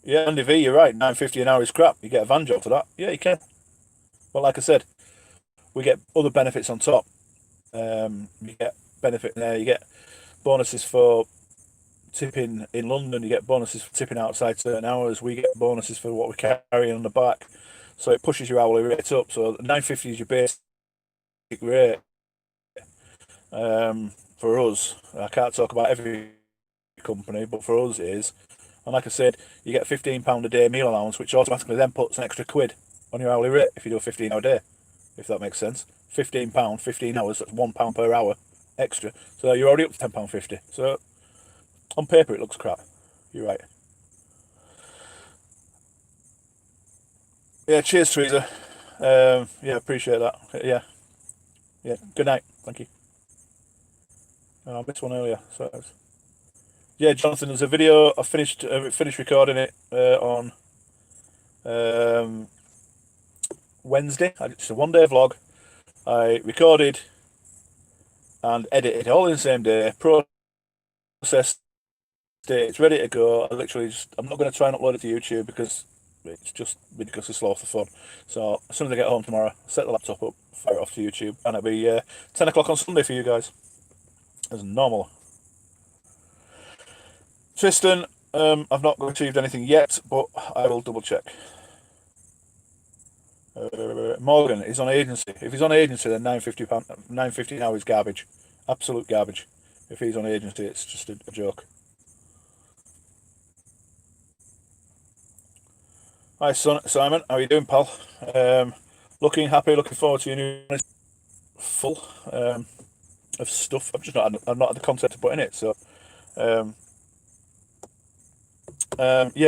Yeah, Andy V, you're right. 9.50 an hour is crap. You get a van job for that. Yeah, you can. But like I said, we get other benefits on top. You get benefit there. You get bonuses for tipping in London. You get bonuses for tipping outside certain hours. We get bonuses for what we carry on the back. So it pushes your hourly rate up. So 9.50 is your basic rate. For us, I can't talk about every company, but for us it is. And like I said, you get £15 a day meal allowance, which automatically then puts an extra £1 on your hourly rate if you do a 15-hour day, if that makes sense. £15, 15 hours, that's £1 per hour extra. So you're already up to £10.50. So on paper it looks crap. You're right. Yeah, cheers, Teresa. Yeah, appreciate that. Yeah. Good night. Thank you. Oh, I missed one earlier. So yeah, Jonathan, there's a video. I finished recording it on Wednesday. It's a one-day vlog. I recorded and edited all in the same day. Processed it. It's ready to go. I'm not going to try and upload it to YouTube because it's just ridiculously slow for fun. So as soon as I get home tomorrow, set the laptop up, fire it off to YouTube, and it'll be 10 o'clock on Sunday for you guys, as normal. Tristan, I've not achieved anything yet, but I will double check. Morgan is on agency. If he's on agency, then £9.50 now is garbage, absolute garbage. If he's on agency, it's just a joke. Hi, Simon. How are you doing, pal? Looking happy. Looking forward to your new full of stuff. I've not had the content to put in it, so.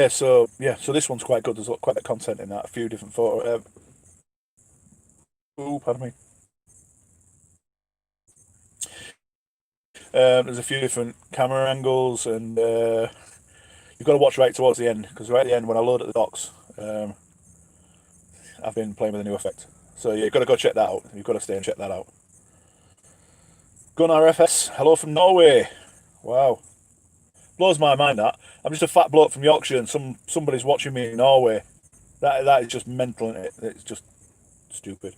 So this one's quite good. There's quite a content in that. A few different photos. Pardon me. There's a few different camera angles, and you've got to watch right towards the end, because right at the end when I load at the docks, I've been playing with a new effect. So yeah, you've got to go check that out. You've got to stay and check that out. Gun RFS, hello from Norway. Wow. Blows my mind that. I'm just a fat bloke from Yorkshire and somebody's watching me in Norway. That is just mental, isn't it? It's just stupid.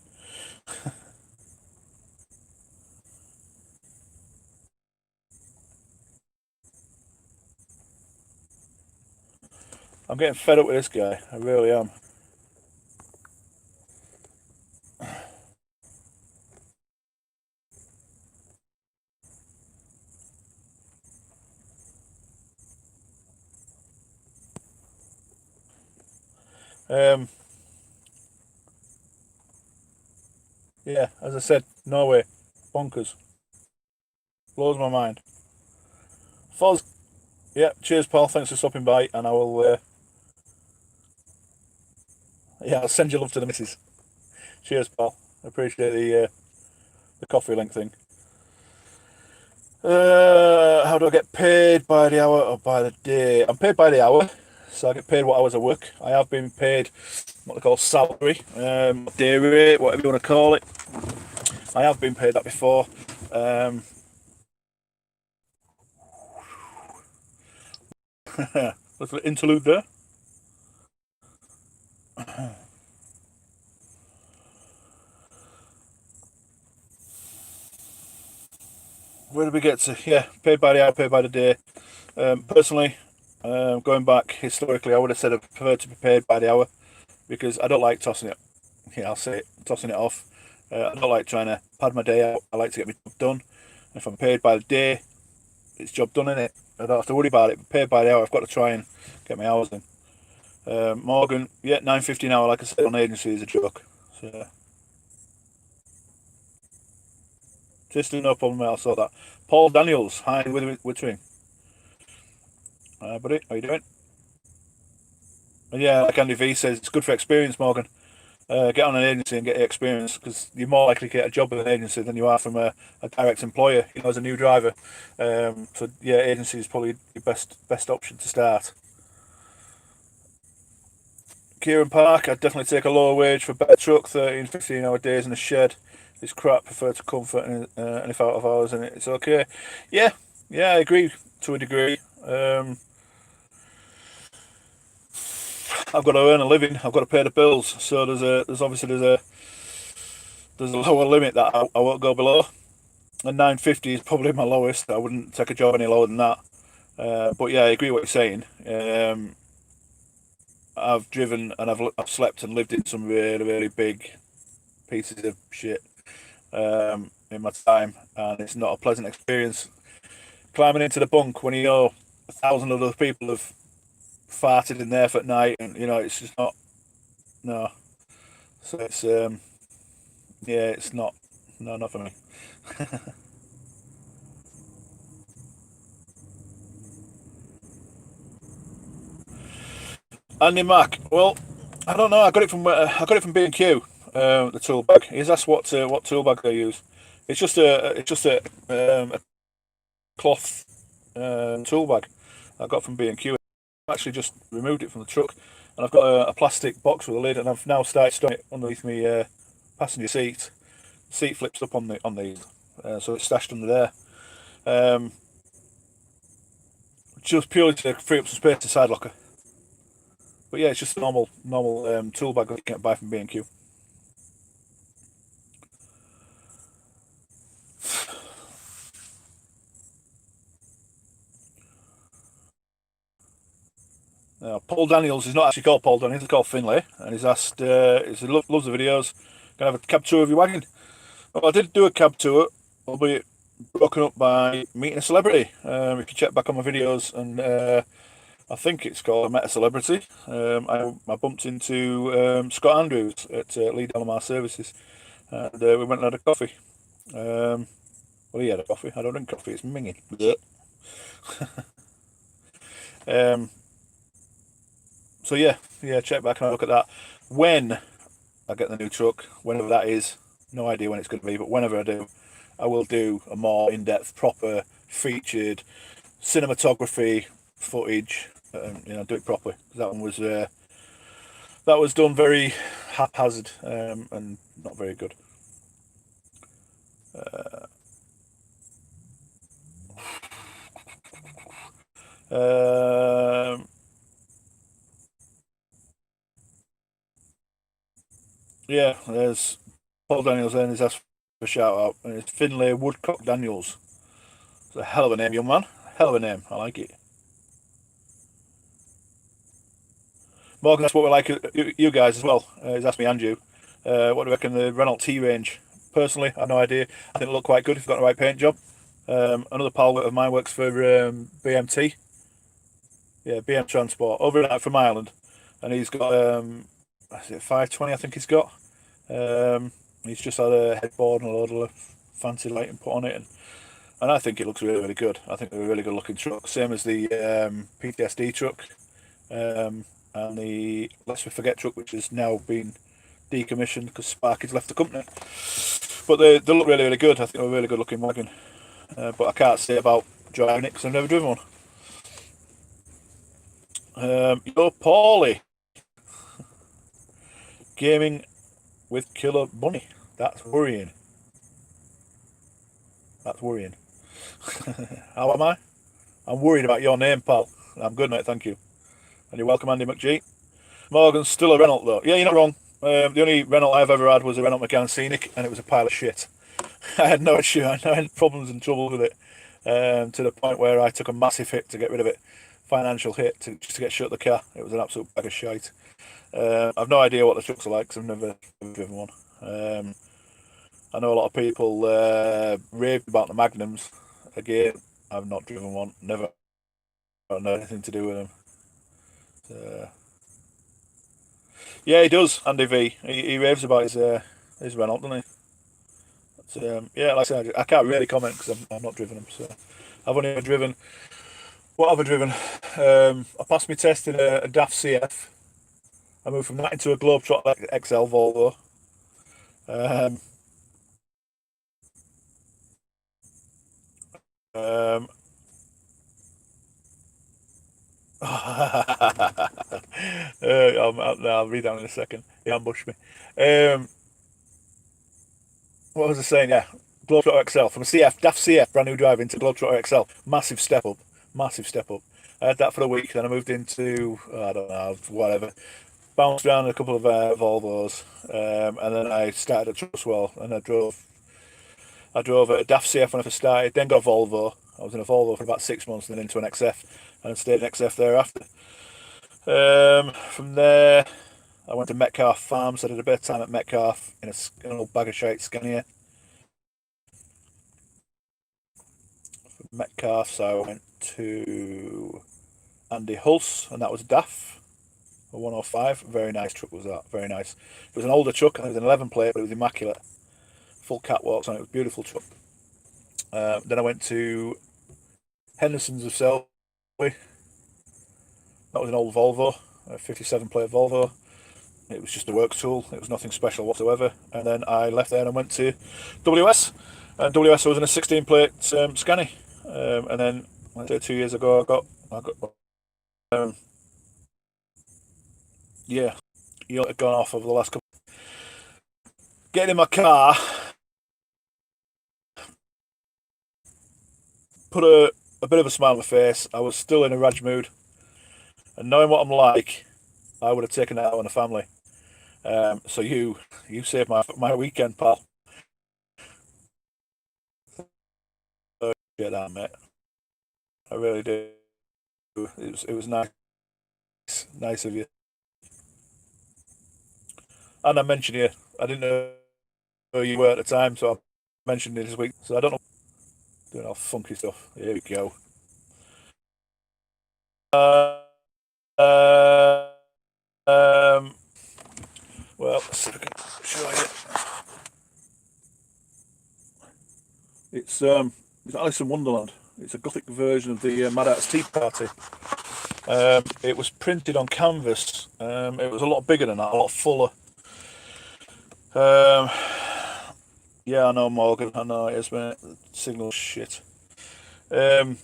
I'm getting fed up with this guy. I really am. Yeah, as I said, Norway, bonkers. Blows my mind. Foz, yeah, cheers, Paul. Thanks for stopping by, and I will. I'll send you love to the missus. Cheers, pal. Appreciate the coffee link thing. How do I get paid? By the hour or by the day? I'm paid by the hour, so I get paid what hours I work. I have been paid what they call salary, day rate, whatever you want to call it. I have been paid that before. Little interlude there. Where did we get to? Yeah, paid by the hour, paid by the day. Personally, going back historically, I would have said I prefer to be paid by the hour, because I don't like tossing it. Yeah, I'll say it, tossing it off. I don't like trying to pad my day out. I like to get my job done. If I'm paid by the day, it's job done, innit? I don't have to worry about it. But paid by the hour, I've got to try and get my hours in. Morgan, yeah, 9.50 an hour, like I said, on agency is a joke. So, just no problem, mate, I'll sort that. Paul Daniels, hi, Wittering. Buddy, how you doing? And yeah, like Andy V says, it's good for experience, Morgan. Get on an agency and get experience because you're more likely to get a job with an agency than you are from a direct employer, as a new driver. So yeah, agency is probably your best option to start. Kieran Park, I'd definitely take a lower wage for a better truck, 13, 15 hour days in a shed. It's crap, prefer to comfort and if out of hours and it's okay. Yeah, yeah, I agree to a degree. I've got to earn a living, I've got to pay the bills, so there's a lower limit that I won't go below. And 9.50 is probably my lowest. I wouldn't take a job any lower than that. But yeah, I agree with what you're saying. I've driven and I've slept and lived in some really, really big pieces of shit in my time, and it's not a pleasant experience. Climbing into the bunk when you know 1,000 other people have farted in there for night, and it's just not. No, so it's yeah, it's not. No, not for me. Andy Mack. Well, I don't know. I got it from B&Q. The tool bag. He's asked what tool bag they use. It's just a cloth tool bag I got from B&Q. I've actually just removed it from the truck, and I've got a plastic box with a lid, and I've now started storing it underneath my passenger seat. The seat flips up on these, so it's stashed under there. Um, just purely to free up some space to side locker. But yeah, it's just a normal tool bag that you can buy from B&Q. Paul Daniels is not actually called Paul Daniels, he's called Finlay, and he's asked, loves the videos. Can I have a cab tour of your wagon? Well, I did do a cab tour, albeit broken up by meeting a celebrity. If you check back on my videos, and I think it's called I Met a Celebrity. I bumped into Scott Andrews at Lee Delamar Services, and we went and had a coffee. Well, he had a coffee. I don't drink coffee, it's minging. um, so yeah, check back and have a look at that. When I get the new truck, whenever that is, no idea when it's going to be, but whenever I do, I will do a more in-depth, proper, featured cinematography footage. Do it properly. That was done very haphazard and not very good. Um, yeah, there's Paul Daniels there, and he's asked for a shout out, and it's Finlay Woodcock Daniels. It's a hell of a name, young man. Hell of a name. I like it. Morgan, that's what we like you guys as well. He's asked me and you. What do you reckon the Renault T range? Personally, I have no idea. I think it'll look quite good if you've got the right paint job. Another pal of mine works for BMT. Yeah, BM Transport over from Ireland, and he's got is it 520? I think he's got. He's just had a headboard and a load of fancy lighting put on it, and I think it looks really, really good. I think they're a really good looking truck, same as the PTSD truck, and the Let's We Forget truck, which has now been decommissioned because Sparky's left the company. But they look really, really good. I think they're a really good looking wagon. But I can't say about driving it because I've never driven one. You're Paulie. Gaming with Killer Bunny. That's worrying. That's worrying. How am I? I'm worried about your name, pal. I'm good, mate, thank you. And you're welcome, Andy McGee. Morgan's still a Renault, though. Yeah, you're not wrong. The only Renault I've ever had was a Renault Megane Scenic, and it was a pile of shit. I had no issue. I had problems and trouble with it, to the point where I took a massive hit to get rid of it, financial hit just to get shut the car. It was an absolute bag of shite. I've no idea what the trucks are like because I've never driven one. I know a lot of people rave about the Magnums. Again, I've not driven one. Never had anything to do with them. Yeah, he does. Andy V. He raves about his Renault, doesn't he? Yeah, like I said, I can't really comment because I'm not driven them. So I've only ever driven. What have I driven? I passed my test in a DAF CF. I moved from that into a Globetrotter XL Volvo. Um, um, I'll read that in a second. He ambushed me. Um, what was I saying? Yeah, Globetrotter XL from a CF, DAF CF, brand new drive into Globetrotter XL. Massive step up. Massive step up. I had that for a week, then I moved into, I don't know, whatever. Bounced around a couple of Volvos, and then I started at Trustwell, and I drove a DAF CF when I first started, then got a Volvo. I was in a Volvo for about 6 months, then into an XF, and I stayed in XF thereafter. From there, I went to Metcalfe Farms. I did a bit of time at Metcalfe in an old bag of shite Scania. From Metcalfe, so I went to Andy Hulse, and that was DAF, a 105. Very nice truck was that, very nice. It was an older truck, and it was an 11 plate, but it was immaculate. Full catwalks on it, it was a beautiful truck. Then I went to Henderson's of Selby. That was an old Volvo, a 57 plate Volvo. It was just a works tool. It was nothing special whatsoever. And then I left there and went to WS. And WS I was in a 16 plate Scania. And then 2 years ago I got um, yeah, you know, gone off over the last couple. Getting in my car, put a bit of a smile on my face. I was still in a rage mood, and knowing what I'm like, I would have taken it out on the family. So you saved my weekend, pal. So, get that, mate. I really do. It was nice of you. And I mentioned you. I didn't know who you were at the time, so I mentioned it this week. So I don't know. Doing all funky stuff. Here we go. Uh, uh, um, well, let's see if I can show you. It's Alice in Wonderland. It's a gothic version of the Mad Hatter's Tea Party. It was printed on canvas. It was a lot bigger than that, a lot fuller. Um, yeah, I know, Morgan. I know it is, mate. Signal shit. Um,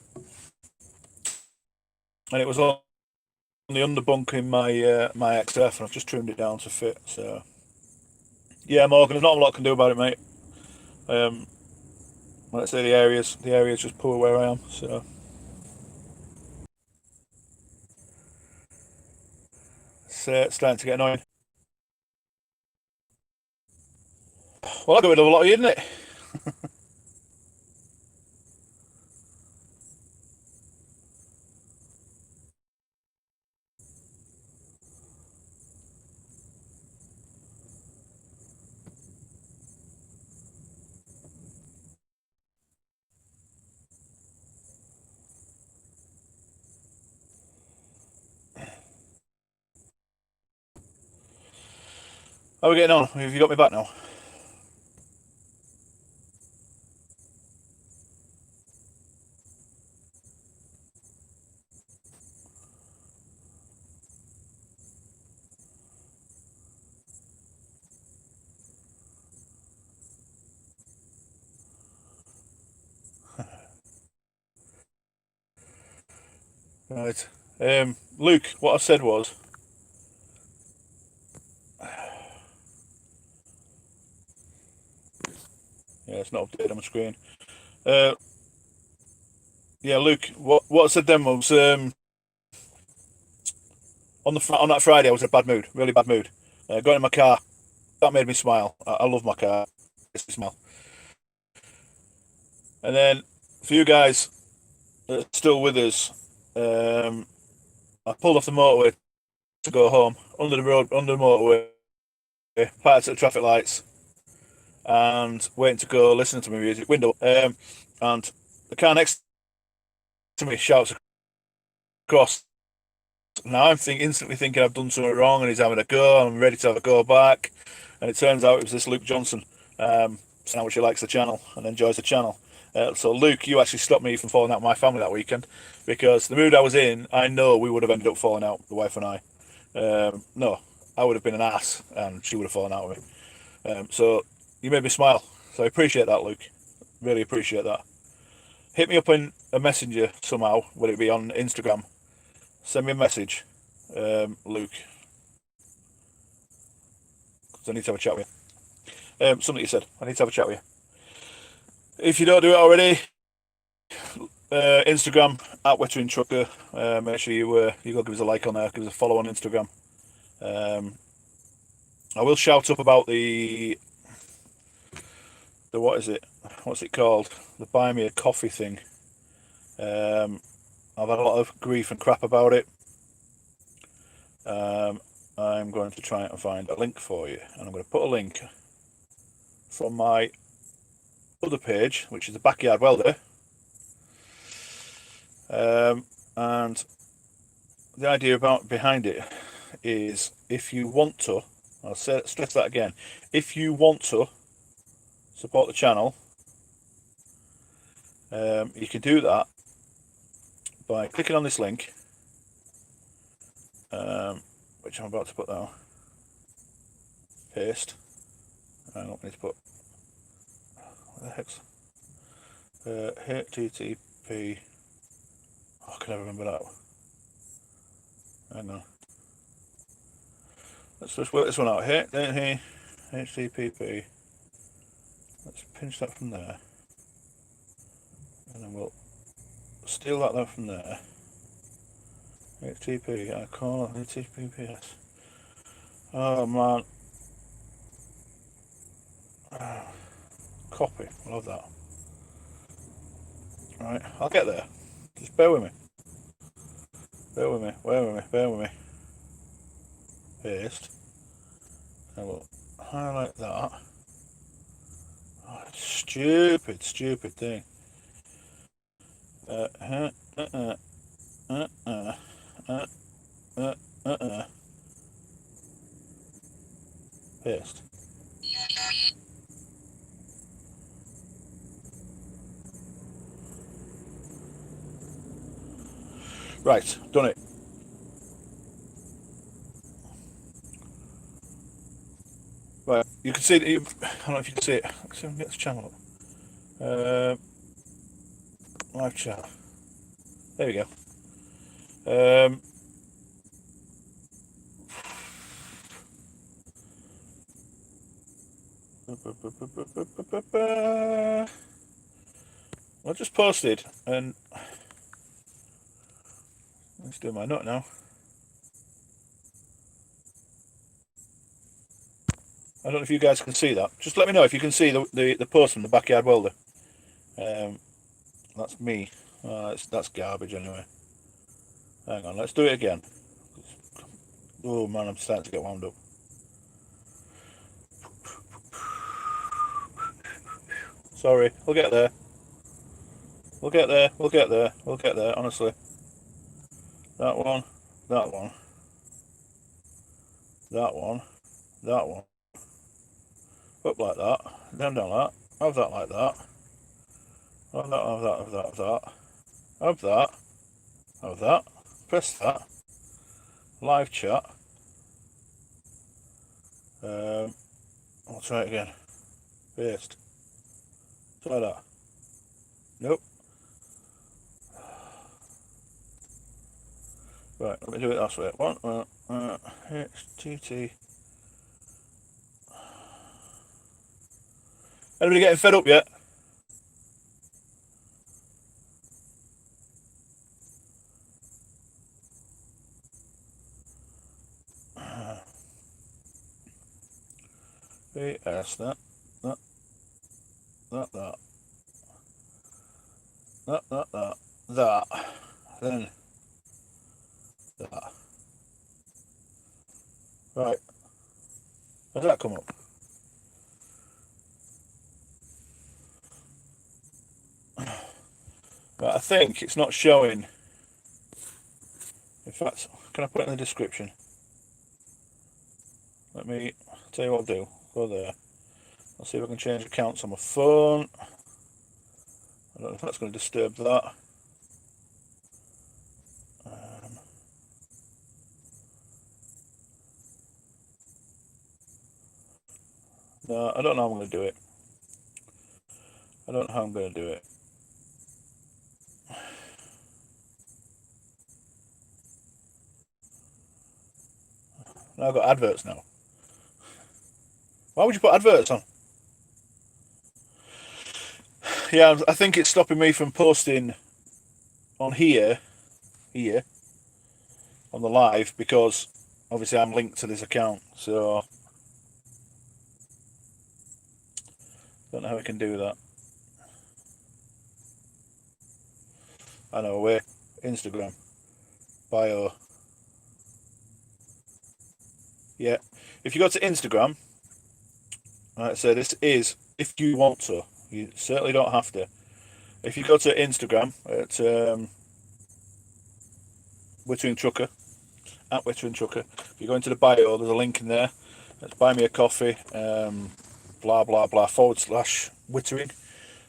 and it was on the underbunk in my XF, and I've just trimmed it down to fit. So yeah, Morgan, there's not a lot I can do about it, mate. Um, let's say the area's just poor where I am. So it's starting to get annoying. Well, I got rid of a lot of you, didn't it? How are we getting on? Have you got me back now? Right. Luke, what I said was, yeah, it's not updated on my screen. Uh, yeah, Luke, what I said then was, on that Friday I was in a bad mood, really bad mood. Got in my car, that made me smile. I love my car, makes me smile. And then for you guys that are still with us, um, I pulled off the motorway to go home, under the motorway, parked at the traffic lights, and waiting to go listening to my music window. And the car next to me shouts across Now I'm instantly thinking I've done something wrong and he's having a go. I'm ready to have a go back. And it turns out it was this Luke Johnson. So how much he likes the channel and enjoys the channel. So Luke, you actually stopped me from falling out with my family that weekend, because the mood I was in, I know we would have ended up falling out, the wife and I. No, I would have been an ass and she would have fallen out with me. So you made me smile. So I appreciate that, Luke. Really appreciate that. Hit me up in a messenger somehow. Would it be on Instagram? Send me a message, Luke. 'Cause I need to have a chat with you. Something you said. I need to have a chat with you. If you don't do it already, Instagram at WITTERINGTRUCKER. Make sure you go give us a like on there. Give us a follow on Instagram. I will shout up about the what is it? What's it called? The buy me a coffee thing. I've had a lot of grief and crap about it. I'm going to try and find a link for you, and I'm going to put a link from my other page, which is the Backyard Welder. And the idea behind it is, if you want to, I'll stress that again, if you want to support the channel, you can do that by clicking on this link, which I'm about to put down. Paste. I don't need to put. What the heck's? HTTP. Oh, can I remember that? Hang on. Let's just work this one out. Here, HTTP. Let's pinch that from there, and then we'll steal that from there. HTTP. I call it HTTPS. Oh man. Copy. I love that. Right, I'll get there. Just bear with me. Bear with me. Paste. And we'll highlight that. Oh, stupid thing. Paste. Right, done it. Right, you can see it. I don't know if you can see it. Let's see if I can get this channel up. Live chat. There we go. I just posted, and let's do my note now. I don't know if you guys can see that. Just let me know if you can see the post from the Backyard Welder. That's me. That's garbage anyway. Hang on, let's do it again. Oh man, I'm starting to get wound up. Sorry, we'll get there. We'll get there, honestly. That one. That one. Up like that. Down like that. Have that like that. Have that. Press that. Live chat. I'll try it again. Paste. Try that. Nope. Right, let me do it this way. HTT. Anybody getting fed up yet? VS that. Then that. Right. Has that come up? Right, I think it's not showing. In fact, Can I put it in the description? Let me tell you what I'll do. Go there. I'll see if I can change accounts on my phone. I don't know if that's going to disturb that. No, I don't know how I'm going to do it. I don't know how I'm going to do it. Now I've got adverts now. Why would you put adverts on? Yeah, I think it's stopping me from posting on here, on the live, because obviously I'm linked to this account, so don't know how we can do that. I know, where Instagram bio. Yeah, if you go to Instagram, like I say, this is if you want to. You certainly don't have to. If you go to Instagram at WITTERINGTRUCKER, at WITTERINGTRUCKER, if you go into the bio, there's a link in there. Let's buy me a coffee, blah blah blah / Wittering.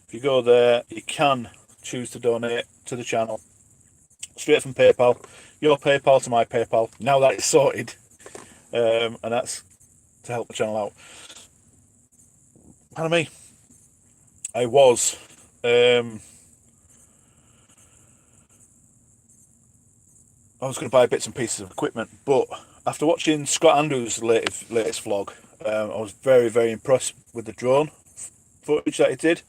If you go there, you can choose to donate to the channel straight from PayPal. Your PayPal to my PayPal. Now that it's sorted, and that's to help the channel out. Pardon me. I was going to buy bits and pieces of equipment, but after watching Scott Andrews' latest vlog, I was very, very impressed with the drone footage that he did.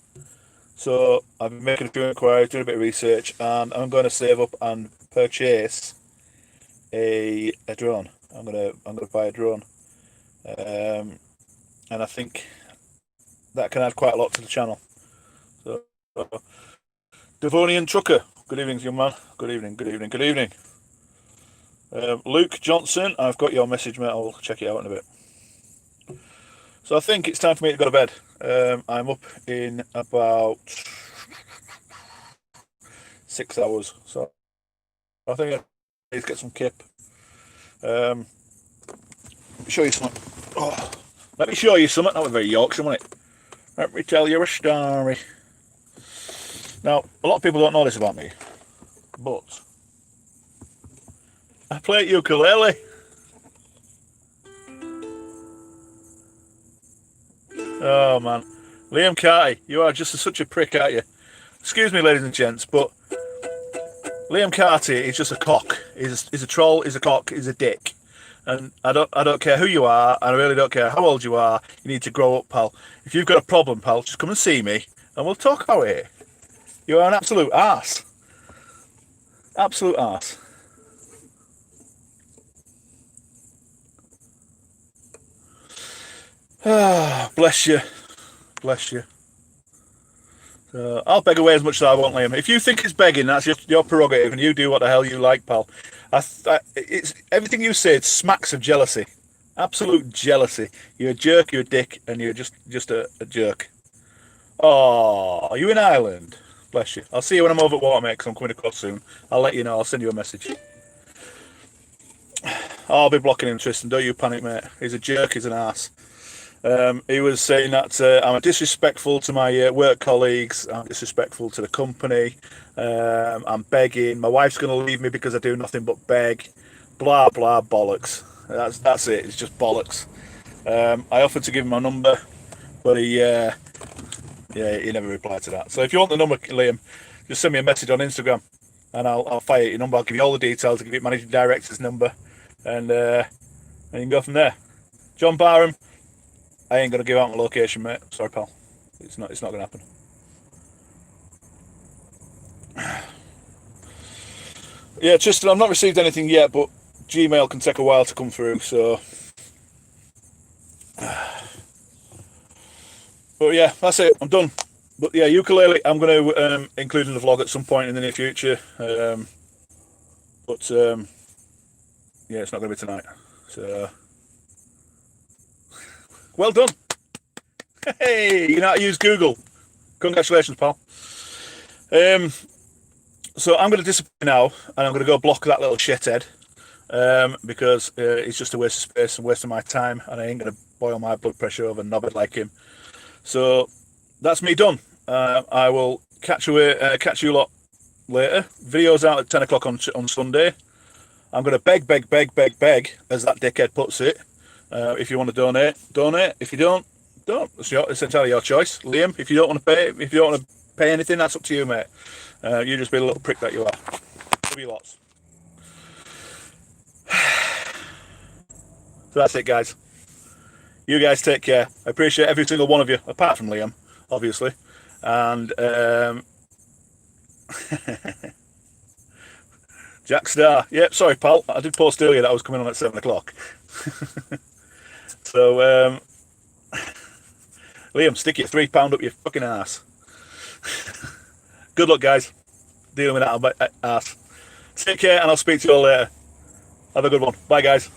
So I've been making a few inquiries, doing a bit of research, and I'm going to save up and purchase a drone. I'm going to buy a drone, and I think that can add quite a lot to the channel. So, Devonian Trucker, good evening, young man. Good evening, good evening, good evening. Luke Johnson, I've got your message, mate. I'll check it out in a bit. So I think it's time for me to go to bed. I'm up in about 6 hours, so I think I need to get some kip. Let me show you something. Oh, let me show you something. That was very Yorkshire, wasn't it? Let me tell you a story. Now, a lot of people don't know this about me, but I play ukulele. Oh man, Liam Carty, you are just such a prick, aren't you? Excuse me, ladies and gents, but Liam Carty is just a cock. He's a troll. He's a cock. He's a dick. And I don't care who you are. I really don't care how old you are. You need to grow up, pal. If you've got a problem, pal, just come and see me, and we'll talk about it. You are an absolute arse. Absolute arse. Ah, bless you. Bless you. I'll beg away as much as I want, Liam. If you think it's begging, that's your prerogative, and you do what the hell you like, pal. It's everything you say. It smacks of jealousy, absolute jealousy. You're a jerk. You're a dick, and you're just a jerk. Oh, are you in Ireland? Bless you. I'll see you when I'm over at Watermate, because I'm coming across soon. I'll let you know. I'll send you a message. I'll be blocking him, Tristan. Don't you panic, mate. He's a jerk. He's an ass. He was saying that I'm disrespectful to my work colleagues. I'm disrespectful to the company. I'm begging. My wife's going to leave me because I do nothing but beg. Blah blah bollocks. That's it. It's just bollocks. I offered to give him my number, but he never replied to that. So if you want the number, Liam, just send me a message on Instagram, and I'll fire your number. I'll give you all the details. I'll give you managing director's number, and you can go from there. John Barham. I ain't gonna give out my location, mate. Sorry, pal. It's not gonna happen. Yeah, Tristan, I've not received anything yet, but Gmail can take a while to come through, so. But yeah, that's it. I'm done. But yeah, ukulele, I'm going to include in the vlog at some point in the near future. Yeah, it's not going to be tonight. So. Well done. Hey, you know how to use Google. Congratulations, pal. So I'm going to disappear now, and I'm going to go block that little shithead. because it's just a waste of space and waste of my time, and I ain't going to boil my blood pressure over knobbed like him. So that's me done. I will catch you lot later. Video's out at 10 o'clock on Sunday. I'm going to beg, as that dickhead puts it. If you want to donate, donate. If you don't. It's entirely your choice. Liam, if you don't want to pay anything, that's up to you, mate. You just be a little prick that you are. Love you lots. So that's it, guys. You guys take care. I appreciate every single one of you, apart from Liam, obviously. And Jack Star. Yep, sorry, pal. I did post earlier that I was coming on at 7 o'clock. So, Liam, stick your £3 up your fucking ass. Good luck, guys. Dealing with that ass. Take care, and I'll speak to you all later. Have a good one. Bye, guys.